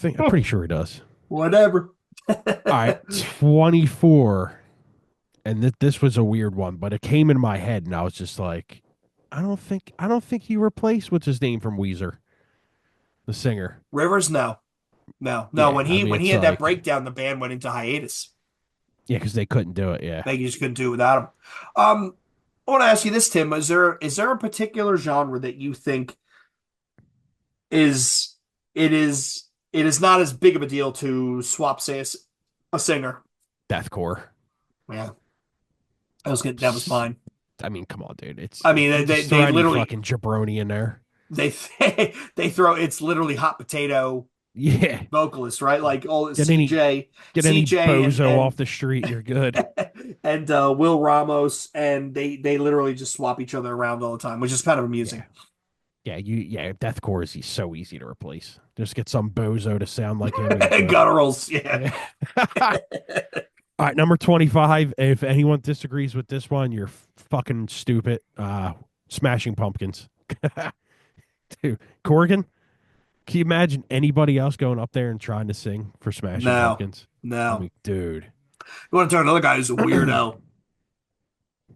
I'm pretty sure he does. Whatever. All right, 24. And this was a weird one, but it came in my head, and I was just like, I don't think he replaced what's his name from Weezer, the singer. Rivers, no, no. Yeah, When I he mean when he it's had that like breakdown, the band went into hiatus. yeah, because they couldn't do it. Yeah, They just couldn't do it without him. I want to ask you this, Tim. Is there a particular genre that you think is it is not as big of a deal to swap, say, a singer? deathcore. Yeah, that was mine. I mean, come on, dude. I It's mean, you they just throw they any literally fucking jabroni in there. they they throw it's literally hot potato Yeah, vocalist, right? Like all get any CJ, get any CJ bozo off the street, you're good. and Will Ramos, and they literally just swap each other around all the time, which is kind of amusing. Yeah, deathcore is he's so easy to replace. Just get some bozo to sound like him, and you're good. Gutturals, yeah. Yeah. All right, number 25. If anyone disagrees with this one, you're fucking stupid. Smashing Pumpkins. Dude, Corgan, can you imagine anybody else going up there and trying to sing for Smashing No, Pumpkins? I no. mean, dude. You want to talk another guy who's a I weirdo?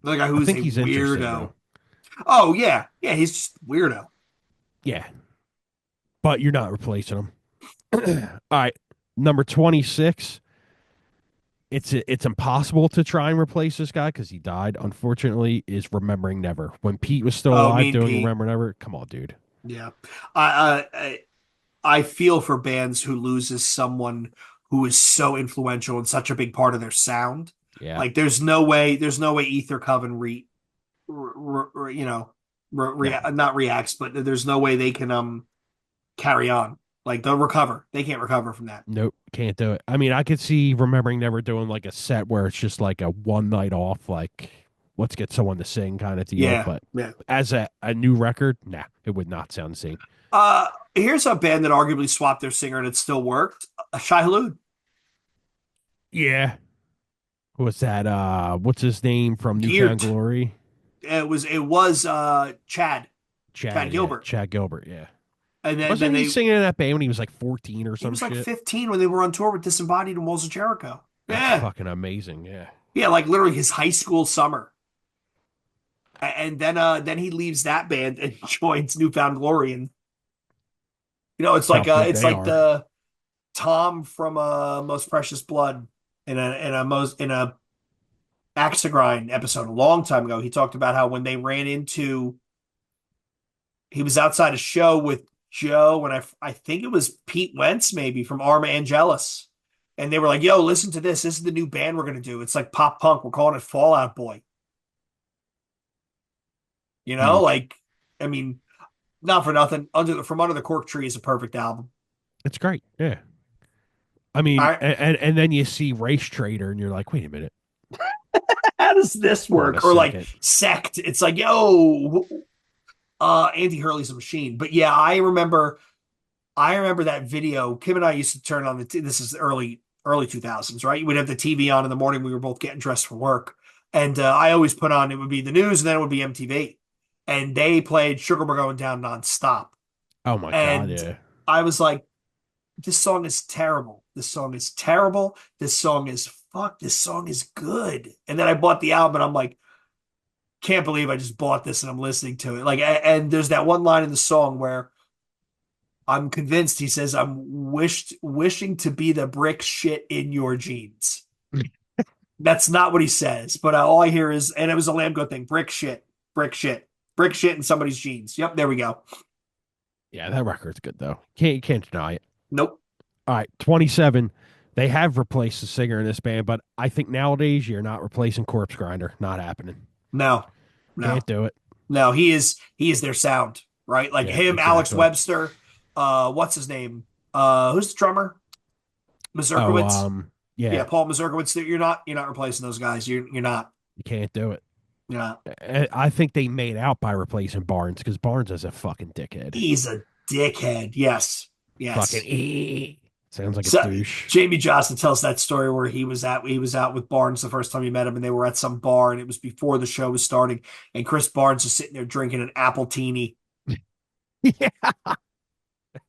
Another guy who's a think he's interesting weirdo. though. Oh yeah, yeah. He's just a weirdo. Yeah, but you're not replacing him. All right, number 26. It's impossible to try and replace this guy because he died. Unfortunately, is Remembering Never. When Pete was still Oh, alive Mean doing Pete. Remember Never, come on, dude. Yeah. I feel for bands who loses someone who is so influential and such a big part of their sound. Yeah, Like there's no way Ether Coven you know, no, not reacts, but there's no way they can carry on. Like they'll recover. They can't recover from that. nope, can't do it. I mean, I could see Remembering Never doing like a set where it's just like a one night off, like let's get someone to sing kind of deal. Yeah, But yeah. as a new record, nah, it would not sound the same. Here's a band that arguably swapped their singer and it still worked. Shai Hulud. Yeah, what's that? What's his name from Newfound Geert. Glory? It was Chad Yeah, Gilbert. Chad Gilbert. Yeah, And then wasn't he they singing in that band when he was like 14 or he some was like shit? 15 when they were on tour with Disembodied and Walls of Jericho. That's Yeah. fucking amazing. Yeah, Yeah, like literally his high school summer. And then he leaves that band and joins Newfound Glory. And it's that's how like big it's they like are. the Tom from Most Precious Blood in a Axe to Grind episode a long time ago. He talked about how when they ran into he was outside a show with Joe, and I think it was Pete Wentz maybe from Arma Angelus. And they were like, "Yo, listen to this. This is the new band we're gonna do. It's like pop punk. We're calling it Fallout Boy." Hmm. Like, I mean, not for nothing. Under the Cork Tree is a perfect album. It's great. Yeah. I mean, All right, and then you see Race Trader, and you're like, wait a minute, how does this hold on a work? Or like second. Sect. It's like, yo, Andy Hurley's a machine. But yeah, I remember that video. Kim and I used to turn on this is early 2000s, right? We'd have the TV on in the morning. We were both getting dressed for work. And I always put on, it would be the news and then it would be MTV. And they played Sugar We're Going Down nonstop. Oh my god, And yeah. I was like, this song is terrible. This song is terrible. This song is fuck. This song is good. And then I bought the album and I'm like, can't believe I just bought this and I'm listening to it. Like, and there's that one line in the song where I'm convinced he says, I'm wishing to be the brick shit in your jeans. That's not what he says, but all I hear is, and it was a Lambgo thing, brick shit, brick shit, brick shit in somebody's jeans. Yep, there we go. Yeah, that record's good though. Can't deny it. Nope. All right, 27. They have replaced the singer in this band, but I think nowadays you're not replacing Corpse Grinder. Not happening. No, no, Can't do it. no. He is their sound, right? Like Yeah, him, Alex exactly. Webster, what's his name? Who's the drummer? Oh, Mazurkowitz. Yeah, yeah, Paul Mazurkowitz. You're not replacing those guys. You're not. you can't do it. You're not. I think they made out by replacing Barnes because Barnes is a fucking dickhead. He's a dickhead. Yes. Fucking Yes. Sounds like a So douche. Jamie Johnson tells that story where he was out with Barnes the first time he met him, and they were at some bar, and it was before the show was starting, and Chris Barnes is sitting there drinking an apple teeny. Yeah,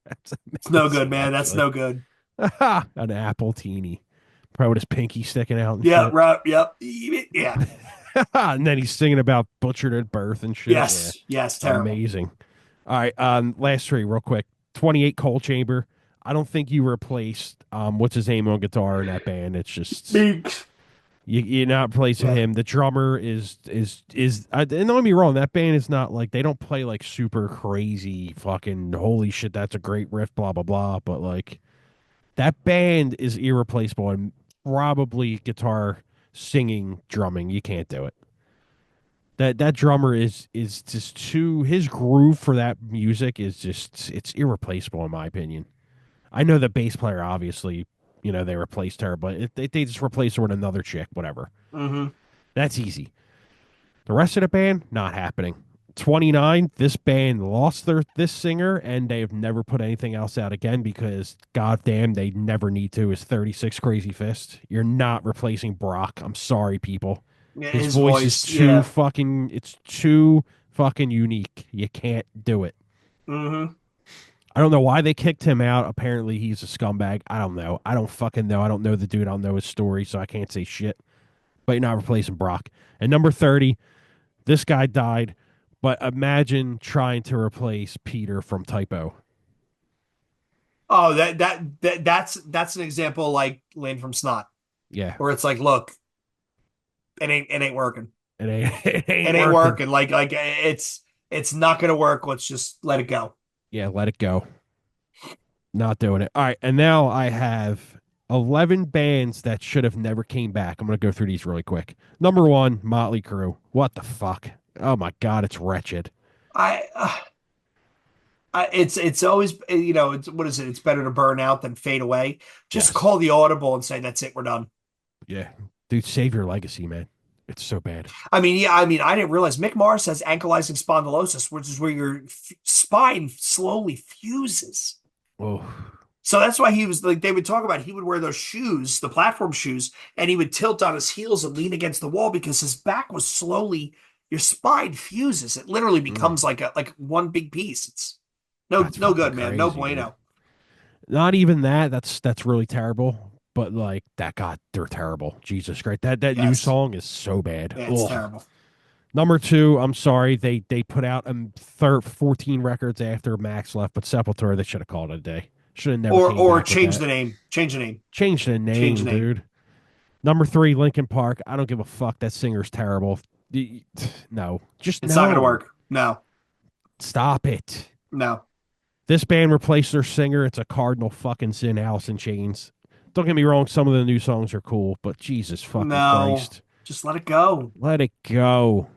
that's It's no amazing, good, man. That's actually. no good. An apple teeny. Probably with his pinky sticking out and Yeah, shit. right. Yep. Yeah. And then he's singing about butchered at birth and shit. Yeah. Yes. Yes. Terrible. Amazing. All right. Last three, real quick. 28 Coal Chamber. I don't think you replaced what's his name on guitar in that band. It's just Meeks. you're not replacing Yeah. him. The drummer is and don't get me wrong, that band is not like they don't play like super crazy fucking holy shit, that's a great riff, blah blah blah. But like that band is irreplaceable and probably guitar, singing, drumming. You can't do it. That drummer is just too his groove for that music is just it's irreplaceable in my opinion. I know the bass player obviously, they replaced her, but they just replaced her with another chick, whatever. Mm-hmm. That's easy. The rest of the band, not happening. 29, this band lost this singer and they have never put anything else out again because goddamn they never need to. Is 36 Crazy Fist. You're not replacing Brock. I'm sorry, people. Yeah, His his voice is voice. Yeah. too fucking unique. You can't do it. Mm-hmm. I don't know why they kicked him out. Apparently he's a scumbag. I don't know. I don't fucking know. I don't know the dude. I don't know his story, so I can't say shit. But you're not replacing Brock. And number 30, this guy died, but imagine trying to replace Peter from Typo. Oh, that's an example like Lane from Snot, Yeah, where it's like, look, it ain't working. it It ain't ain't working. working. Like it's not gonna work. Let's just let it go. Yeah, let it go. Not doing it. All right, and now I have 11 bands that should have never came back. I'm going to go through these really quick. Number 1, Motley Crue. What the fuck? Oh my god, it's wretched. I, it's always it's what is it? It's better to burn out than fade away. Just Yes. call the audible and say that's it. We're done. Yeah. Dude, save your legacy, man. It's so bad. I mean, yeah. I mean, I didn't realize Mick Mars has ankylosing spondylosis, which is where your spine slowly fuses. Oh, So that's why he was like they would talk about he would wear those shoes, the platform shoes, and he would tilt on his heels and lean against the wall because his back was slowly your spine fuses. It literally mm, becomes like one big piece. It's no that's no fucking good, man. No crazy, dude. bueno. Not even that. That's really terrible. But like that, God, they're terrible. Jesus Christ, that new Yes. song is so bad. Yeah, it's Ugh. terrible. Number 2, I'm sorry, they put out 14 records after Max left, but Sepultura they should have called it a day. Should have never came Or back with change that. the name. Change the name. Change the Change name, the name. dude. Number 3, Linkin Park. I don't give a fuck. That singer's terrible. No, just It's not gonna no. work. No. Stop it. No. This band replaced their singer. It's a cardinal fucking sin, Alice in Chains. Don't get me wrong, some of the new songs are cool, but Jesus fucking No. Christ. Just let it go. Let it go.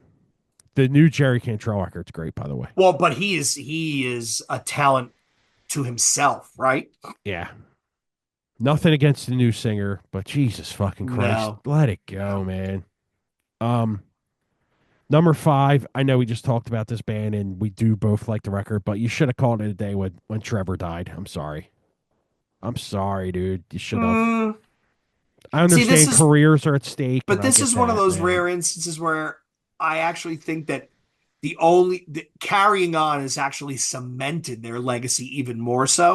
The new Jerry Cantrell record's great, by the way. Well, but he is a talent to himself, right? Yeah. Nothing against the new singer, but Jesus fucking Christ. No. Let it go, No. man. Um, Number 5, I know we just talked about this band and we do both like the record, but you should have called it a day when Trevor died. I'm sorry. I'm sorry, dude. You should have. Mm, I see, understand careers are at stake but and I this get is one of that, those man. rare instances where I actually think that the carrying on has actually cemented their legacy even more so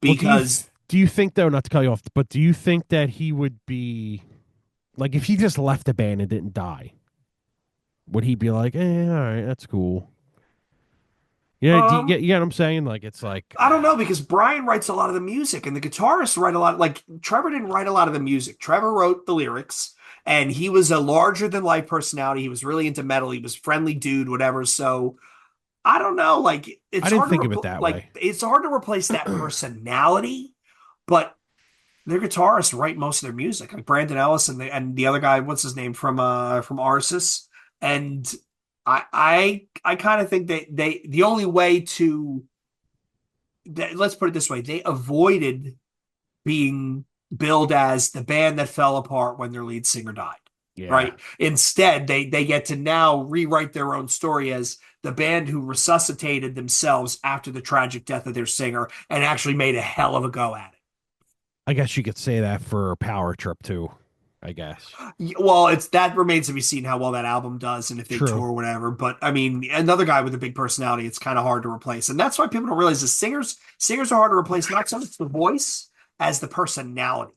Well, because do you think though, not to cut you off, but do you think that he would be like if he just left the band and didn't die, would he be like, all right, that's cool? Yeah, um you get what I'm saying? Like it's like I don't know because Brian writes a lot of the music and the guitarists write a lot. Like Trevor didn't write a lot of the music. Trevor wrote the lyrics and he was a larger than life personality. He was really into metal. He was a friendly dude, whatever. So I don't know. Like I it's didn't hard to think of it that way. it's hard to replace that personality, but their guitarists write most of their music. Like Brandon Ellis and the other guy, what's his name from Arsis, and I kind of think that the only way to let's put it this way, they avoided being billed as the band that fell apart when their lead singer died. Yeah. Right. Instead, they get to now rewrite their own story as the band who resuscitated themselves after the tragic death of their singer and actually made a hell of a go at it. I guess you could say that for Power Trip too. I guess. Well, it's that remains to be seen how well that album does and if they True. tour or whatever. But I mean, another guy with a big personality, it's kind of hard to replace, and that's why people don't realize the singers are hard to replace, not so much the voice as the personality.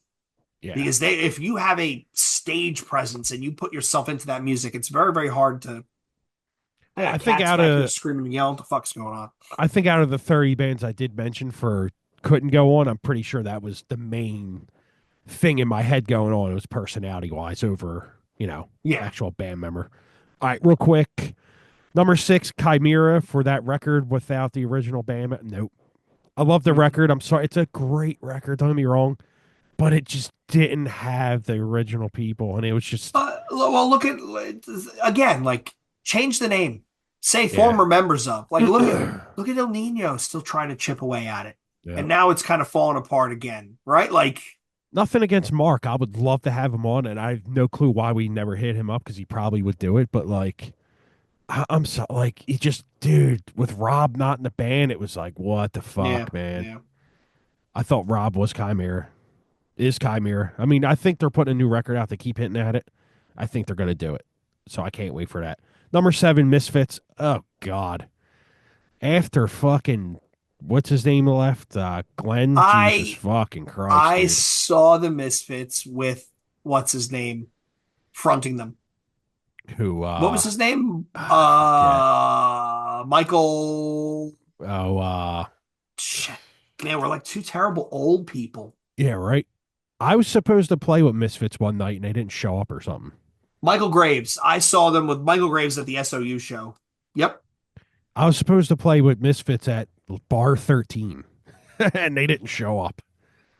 Yeah. Because they, if you have a stage presence and you put yourself into that music, it's very, very hard to. I I got think cats out back here of screaming and yelling. What the fuck's going on? I think out of the 30 bands I did mention for couldn't go on, I'm pretty sure that was the main thing in my head going on. It was personality wise over, Yeah. actual band member. All right, real quick. Number 6, Chimera for that record without the original band. Nope. I love the Mm-mm. record. I'm sorry. It's a great record. Don't get me wrong. But it just didn't have the original people. And it was just, Well, look at again, like change the name, say yeah. former members of. Like look at El Nino still trying to chip away at it, Yeah. and now it's kind of falling apart again, right? Like, Nothing against Mark. I would love to have him on, and I have no clue why we never hit him up because he probably would do it. But like, I'm so like, he just, dude, with Rob not in the band, it was like, what the yeah, fuck, man? yeah. I thought Rob was Chimera. Is Chimera. I mean, I think they're putting a new record out. They keep hitting at it. I think they're going to do it. So I can't wait for that. Number 7, Misfits. Oh, God. After fucking, what's his name left? Glenn? Jesus I fucking Christ, I dude. saw the Misfits with what's his name fronting them. Who, What was his name? I forget. Michael. Oh, Shit. Man, we're like two terrible old people. yeah, right. I was supposed to play with Misfits one night and they didn't show up or something. Michael Graves. I saw them with Michael Graves at the SOU show. Yep. I was supposed to play with Misfits at Bar 13 and they didn't show up.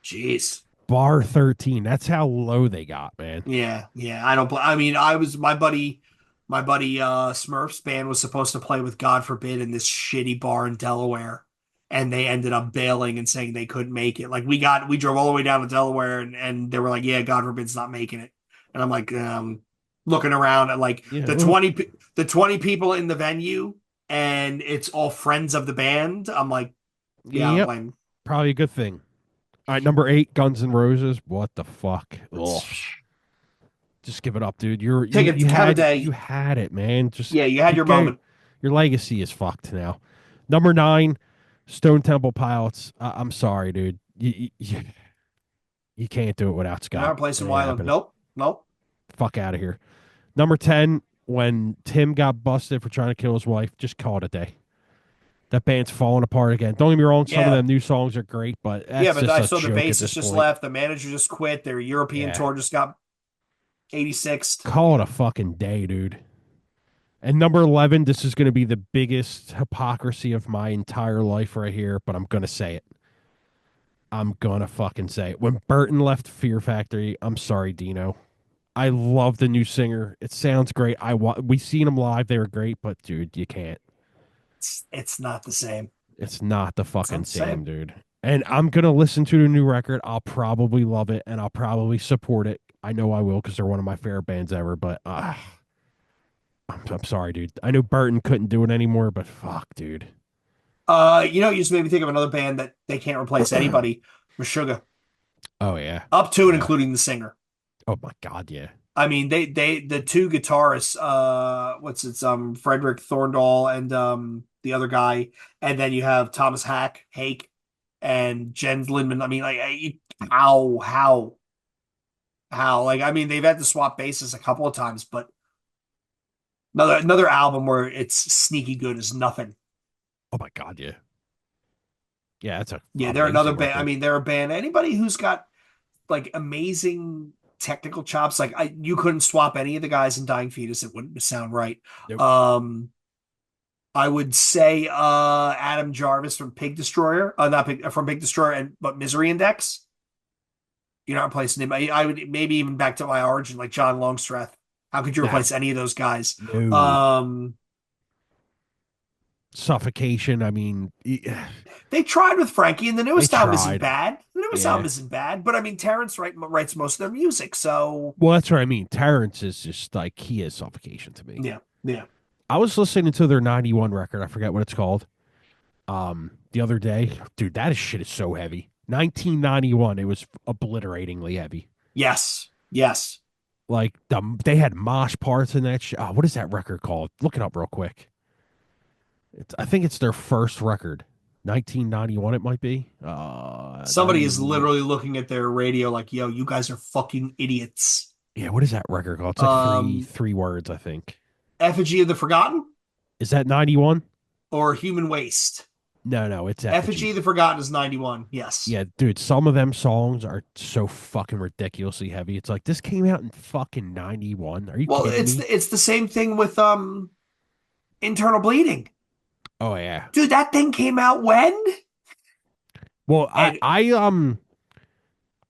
Jeez. Bar 13. That's how low they got, man. Yeah, yeah. I don't play. I mean, I was my buddy Smurfs band was supposed to play with God forbid in this shitty bar in Delaware, and they ended up bailing and saying they couldn't make it. Like we drove all the way down to Delaware, and they were like, "Yeah, God forbid's not making it." And I'm like, looking around at like Yeah. the 20 people in the venue, and it's all friends of the band. I'm like, yeah, I don't Yep. blame. Probably a good thing. All right, number 8, Guns N' Roses. What the fuck? Ugh. Just give it up, dude. You're Take you it, you have a had you day. had it, man. Just Yeah, you had you your go. moment. Your legacy is fucked now. Number 9, Stone Temple Pilots. I'm sorry, dude. You can't do it without You're not Scott. It replacing ain't Wyland. happening. Nope, nope. Fuck out of here. Number 10, when Tim got busted for trying to kill his wife, just call it a day. That band's falling apart again. Don't get me wrong, some of Yeah, them new songs are great, but yeah, that's but just I a saw the joke at bassist this just point. left. The manager just quit. Their European Yeah. tour just got 86th. Call it a fucking day, dude. And number 11, this is going to be the biggest hypocrisy of my entire life right here, but I'm going to say it. I'm going to fucking say it. When Burton left Fear Factory, I'm sorry, Dino. I love the new singer. It sounds great. We seen them live. They were great, but dude, you can't. It's not the same. It's not the It's not fucking the same, same. dude. And I'm gonna listen to the new record. I'll probably love it, and I'll probably support it. I know I will because they're one of my favorite bands ever. But I'm sorry, dude. I knew Burton couldn't do it anymore, but fuck, dude. You just made me think of another band that they can't replace anybody. Meshuggah, Oh yeah, up to and yeah. including the singer. Oh my god, yeah. I mean, the two guitarists, Frederick Thorndahl and the other guy, and then you have Thomas Hake, and Jens Lindman. I mean, like, how? Like, I mean, they've had to swap bases a couple of times, but another album where it's sneaky good is nothing. Oh my god, yeah. Yeah, that's a Yeah, they're another amazing band. I record. mean, they're a band. Anybody who's got like amazing technical chops, like you couldn't swap any of the guys in Dying Fetus. It wouldn't sound right. Nope. Um, I would say Adam Jarvis from Pig Destroyer, not Pig from Pig Destroyer, but Misery Index. You're not replacing him. I would maybe even back to my origin, like John Longstreth. How could you Nah, replace any of those guys? no. Um, Suffocation. I mean, they tried with Frankie, and the they newest album isn't tried. bad. The newest album Yeah. isn't bad, but I mean, Terrence writes most of their music, so Well, that's what I mean. Terrence is just like he is suffocation to me. yeah, yeah. I was listening to their 91 record. I forget what it's called. The other day. Dude, that shit is so heavy. 1991, it was obliteratingly heavy. Yes. Yes. Like they had mosh parts in that shit. Oh, what is that record called? Look it up real quick. I think it's their first record. 1991 it might be. Somebody is literally looking at their radio like, yo, you guys are fucking idiots. Yeah, what is that record called? It's like Um, three words, I think. Effigy of the Forgotten Is that 91? or Human Waste? No, it's Effigy Effigy. of the Forgotten is 91. Yes. Yeah, dude, some of them songs are so fucking ridiculously heavy. It's like this came out in fucking 91. Are you Well, kidding it's me? the same thing with Internal Bleeding. Oh yeah. Dude, that thing came out when? Well, And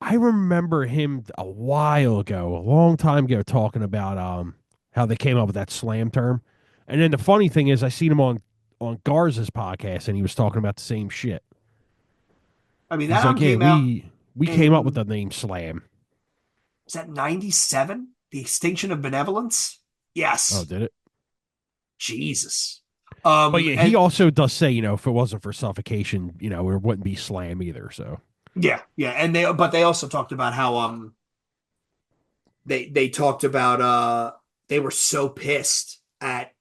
I remember him a while ago, a long time ago, talking about how they came up with that slam term. And then the funny thing is I seen him on Garza's podcast and he was talking about the same shit. I mean, that He's like, album "Yeah, came out we came up with in, the name slam." was that 97? The Extinction of Benevolence? Oh, Yes. did it? Jesus. But yeah, he And also does say, if it wasn't for suffocation, it wouldn't be slam either. So yeah, yeah. And they also talked about how they talked about they were so pissed at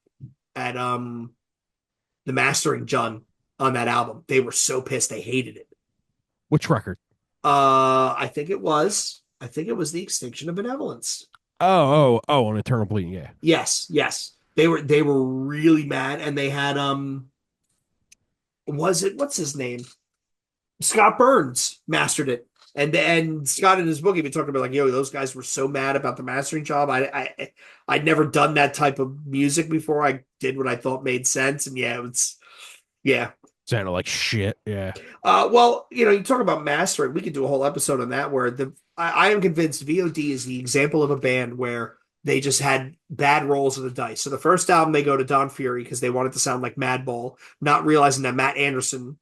the mastering John on that album. They were so pissed they hated it. which record? I think it was the Extinction of Benevolence. Oh, on Eternal Bleeding, yeah. Yes, yes. They were really mad and they had was it what's his name? Scott Burns mastered it. And Scott in his book even talked about like, yo, those guys were so mad about the mastering job. I'd never done that type of music before. I did what I thought made sense. And yeah, it's yeah. Sounded like shit, yeah. Well, you talk about mastering. We could do a whole episode on that where I am convinced VOD is the example of a band where they just had bad rolls of the dice. So the first album they go to Don Fury because they wanted to sound like Madball, not realizing that Matt Anderson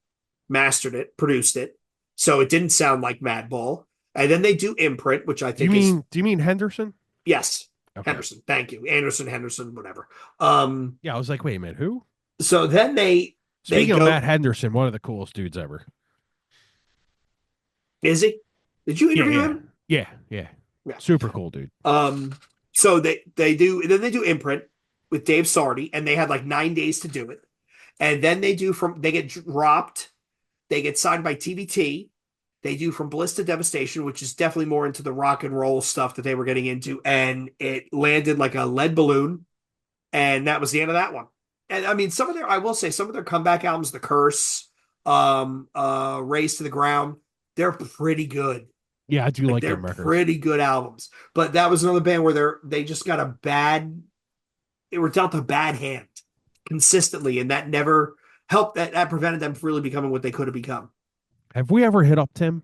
mastered it, produced it. So it didn't sound like Madball. And then they do Imprint, which I think Do you mean Henderson? yes, Okay. Henderson. Thank you. Anderson, Henderson, whatever. Yeah, I was like, wait a minute, who? So then they Speaking of go, Matt Henderson, one of the coolest dudes ever. is he? Did you Yeah, interview yeah, him? yeah. Yeah. Super cool dude. So they do Imprint with Dave Sardy, and they had like 9 days to do it. And then they get dropped, they get signed by TBT. They do From Bliss to Devastation, which is definitely more into the rock and roll stuff that they were getting into, and it landed like a lead balloon, and that was the end of that one. And I mean, I will say, some of their comeback albums, The Curse, Race to the Ground, they're pretty good. Yeah, I do Like like they're them records. pretty good albums. But that was another band where they just got they were dealt a bad hand consistently, and that never helped. That prevented them from really becoming what they could have become. Have we ever hit up Tim?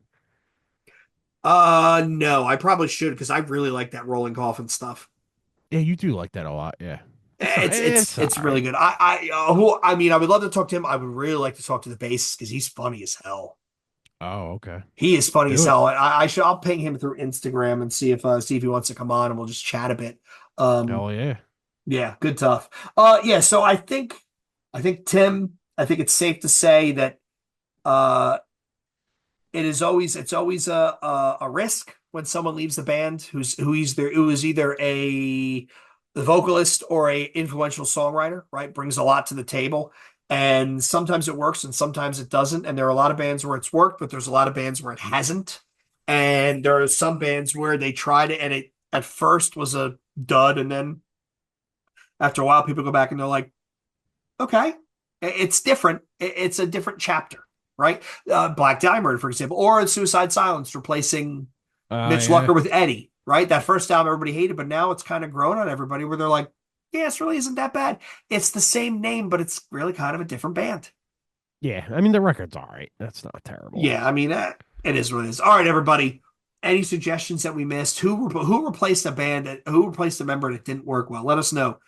No, I probably should because I really like that Rolling Coffin stuff. Yeah, you do like that a lot. Yeah, It's it's it's all it's really right. good. I mean, I would love to talk to him. I would really like to talk to the bassist because he's funny as hell. Oh, okay. He is funny as Do it. hell. I'll ping him through Instagram and see if he wants to come on and we'll just chat a bit. Um, Hell yeah. yeah, good stuff. Yeah. So I think Tim. I think it's safe to say that uh, it's always a risk when someone leaves the band who is either a the vocalist or a influential songwriter, right? Brings a lot to the table. And sometimes it works and sometimes it doesn't. And there are a lot of bands where it's worked, but there's a lot of bands where it hasn't. And there are some bands where they tried it and it at first was a dud. And then after a while, people go back and they're like, okay, it's different. It's a different chapter, right? Black Diamond, for example, or Suicide Silence replacing Mitch Yeah. Lucker with Eddie, right? That first album everybody hated, but now it's kind of grown on everybody where they're like, yeah, it really isn't that bad. It's the same name, but it's really kind of a different band. Yeah. I mean, the record's all right. That's not terrible. Yeah, I mean, it is what it is. All right, everybody. Any suggestions that we missed? Who replaced a band? Who replaced a member that didn't work well? Let us know.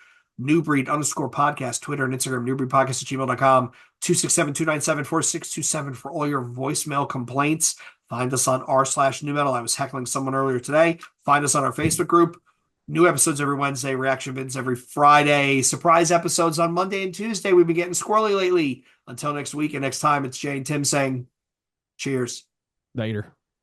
Newbreed_podcast, Twitter and Instagram, newbreedpodcast@gmail.com, 267-297-4627 for all your voicemail complaints. Find us on r/new metal. I was heckling someone earlier today. Find us on our Facebook group. New episodes every Wednesday, reaction vids every Friday, surprise episodes on Monday and Tuesday. We've been getting squirrely lately. Until next week and next time, it's Jay and Tim saying cheers. Later.